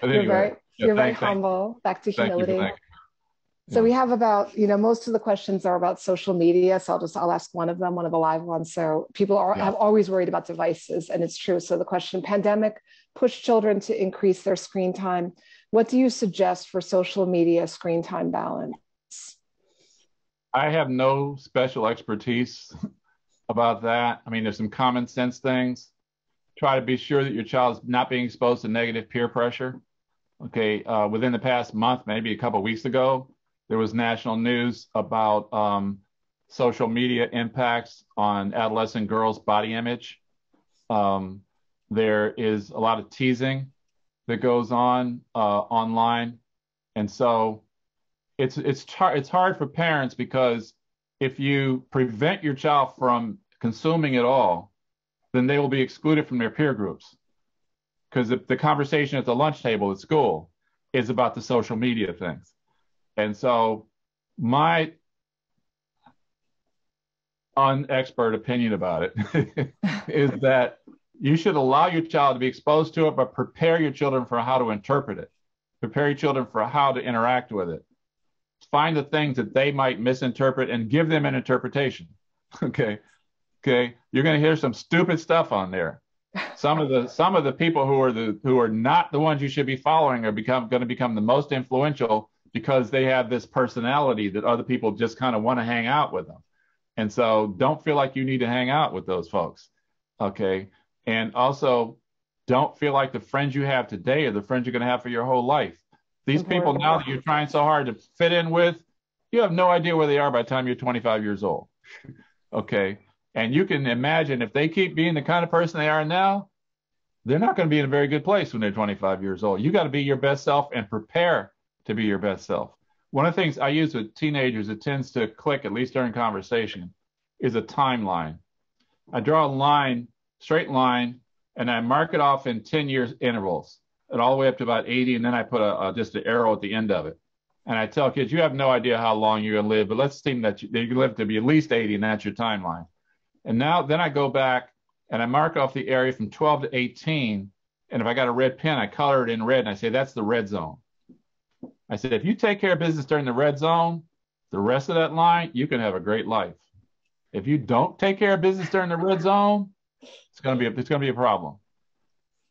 But You're anyway, you're very humble. Back to humility. Thank you. So we have about, most of the questions are about social media. So I'll ask one of them, one of the live ones. So people have always worried about devices, and it's true. So the question: pandemic pushed children to increase their screen time. What do you suggest for social media screen time balance? I have no special expertise about that. I mean, there's some common sense things. Try to be sure that your child's not being exposed to negative peer pressure. Okay, within the past month, maybe a couple of weeks ago, there was national news about social media impacts on adolescent girls' body image. There is a lot of teasing that goes on online, and so it's hard for parents, because if you prevent your child from consuming it all, then they will be excluded from their peer groups, because the conversation at the lunch table at school is about the social media things. And so my unexpert opinion about it is that you should allow your child to be exposed to it, but prepare your children for how to interpret it. Prepare your children for how to interact with it. Find the things that they might misinterpret and give them an interpretation. Okay. You're going to hear some stupid stuff on there. Some of the people who are not the ones you should be following are going to become the most influential, because they have this personality that other people just kind of want to hang out with them. And so don't feel like you need to hang out with those folks. Okay. And also don't feel like the friends you have today are the friends you're going to have for your whole life. These people now that you're trying so hard to fit in with, you have no idea where they are by the time you're 25 years old. Okay. And you can imagine, if they keep being the kind of person they are now, they're not going to be in a very good place when they're 25 years old. You got to be your best self and prepare to be your best self. One of the things I use with teenagers that tends to click, at least during conversation, is a timeline. I draw a line, straight line, and I mark it off in 10-year intervals, and all the way up to about 80, and then I put just an arrow at the end of it. And I tell kids, you have no idea how long you're going to live, but let's assume that you live to be at least 80, and that's your timeline. And then I go back and I mark off the area from 12 to 18. And if I got a red pen, I color it in red, and I say, that's the red zone. I said, if you take care of business during the red zone, the rest of that line, you can have a great life. If you don't take care of business during the red zone, it's going to be a problem.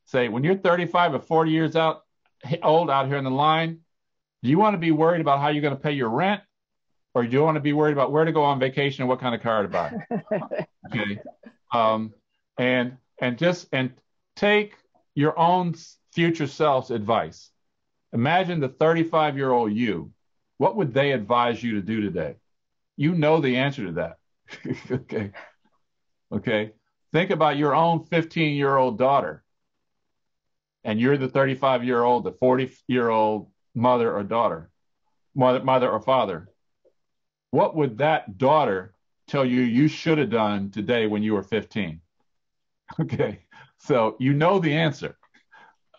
Say, when you're 35 or 40 years old out here in the line, do you want to be worried about how you're going to pay your rent? Or do you want to be worried about where to go on vacation and what kind of car to buy? Okay. And take your own future self's advice. Imagine the 35-year-old you. What would they advise you to do today? You know the answer to that. Okay. Think about your own 15-year-old daughter. And you're the 35-year-old, the 40-year-old mother or father. What would that daughter tell you should have done today when you were 15? Okay, so you know the answer.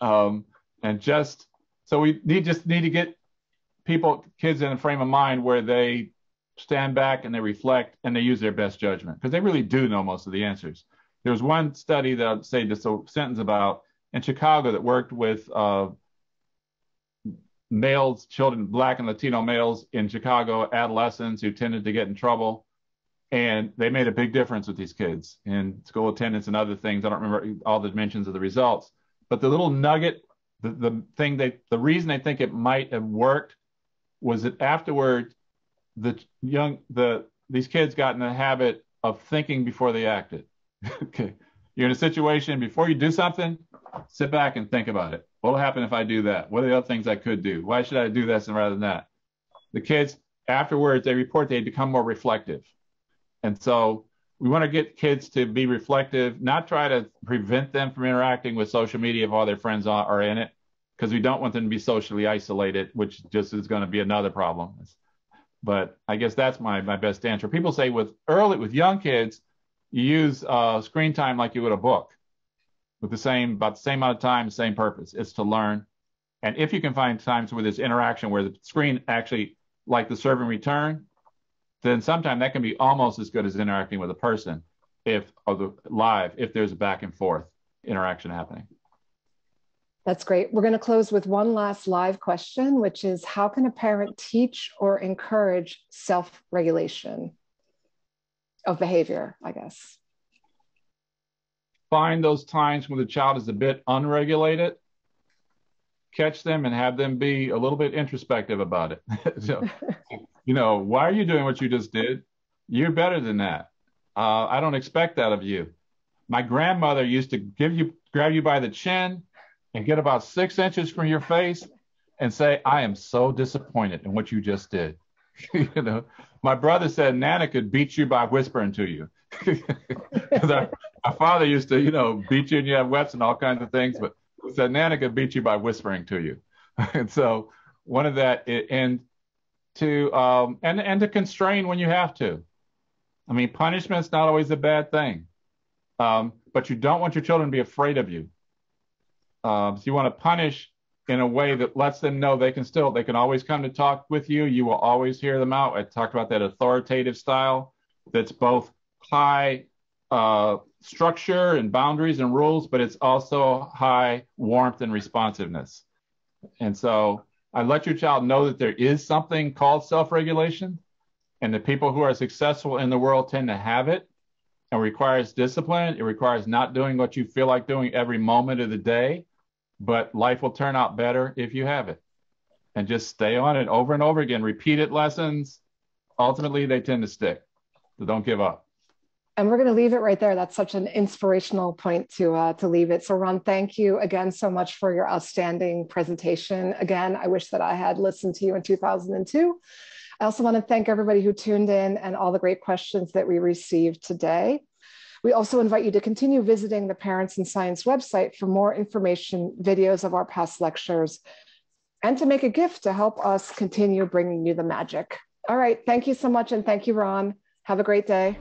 So we just need to get kids in a frame of mind where they stand back and they reflect and they use their best judgment, because they really do know most of the answers. There was one study that I'll say just a sentence about in Chicago that worked with males, children, Black and Latino males in Chicago, adolescents who tended to get in trouble. And they made a big difference with these kids in school attendance and other things. I don't remember all the dimensions of the results, but the little nugget, the reason they think it might have worked was that afterward, these kids got in the habit of thinking before they acted. Okay. You're in a situation, before you do something, sit back and think about it. What will happen if I do that? What are the other things I could do? Why should I do this rather than that? The kids, afterwards, they report they become more reflective. And so we want to get kids to be reflective, not try to prevent them from interacting with social media if all their friends are in it, because we don't want them to be socially isolated, which just is going to be another problem. But I guess that's my best answer. People say with young kids, you use screen time like you would a book, with about the same amount of time, same purpose. It's to learn. And if you can find times where there's interaction, where the screen actually, like the serve and return, then sometimes that can be almost as good as interacting with a person if there's a back and forth interaction happening. That's great. We're going to close with one last live question, which is, how can a parent teach or encourage self-regulation of behavior, I guess? Find those times when the child is a bit unregulated, catch them and have them be a little bit introspective about it. So, why are you doing what you just did? You're better than that. I don't expect that of you. My grandmother used to grab you by the chin and get about 6 inches from your face and say, I am so disappointed in what you just did. My brother said Nana could beat you by whispering to you. Our father used to, beat you and you have wets and all kinds of things, but he said Nana could beat you by whispering to you. And so one of that, and to constrain when you have to. I mean, punishment's not always a bad thing, but you don't want your children to be afraid of you. So you want to punish in a way that lets them know they can always come to talk with you. You will always hear them out. I talked about that authoritative style that's both high structure and boundaries and rules, but it's also high warmth and responsiveness. And so I let your child know that there is something called self-regulation, and the people who are successful in the world tend to have it. It requires discipline. It requires not doing what you feel like doing every moment of the day, but life will turn out better if you have it. And just stay on it over and over again. Repeated lessons, ultimately they tend to stick. So don't give up. And we're going to leave it right there. That's such an inspirational point to leave it. So Ron, thank you again so much for your outstanding presentation. Again, I wish that I had listened to you in 2002. I also want to thank everybody who tuned in and all the great questions that we received today. We also invite you to continue visiting the Parents in Science website for more information, videos of our past lectures, and to make a gift to help us continue bringing you the magic. All right, thank you so much, and thank you, Ron. Have a great day.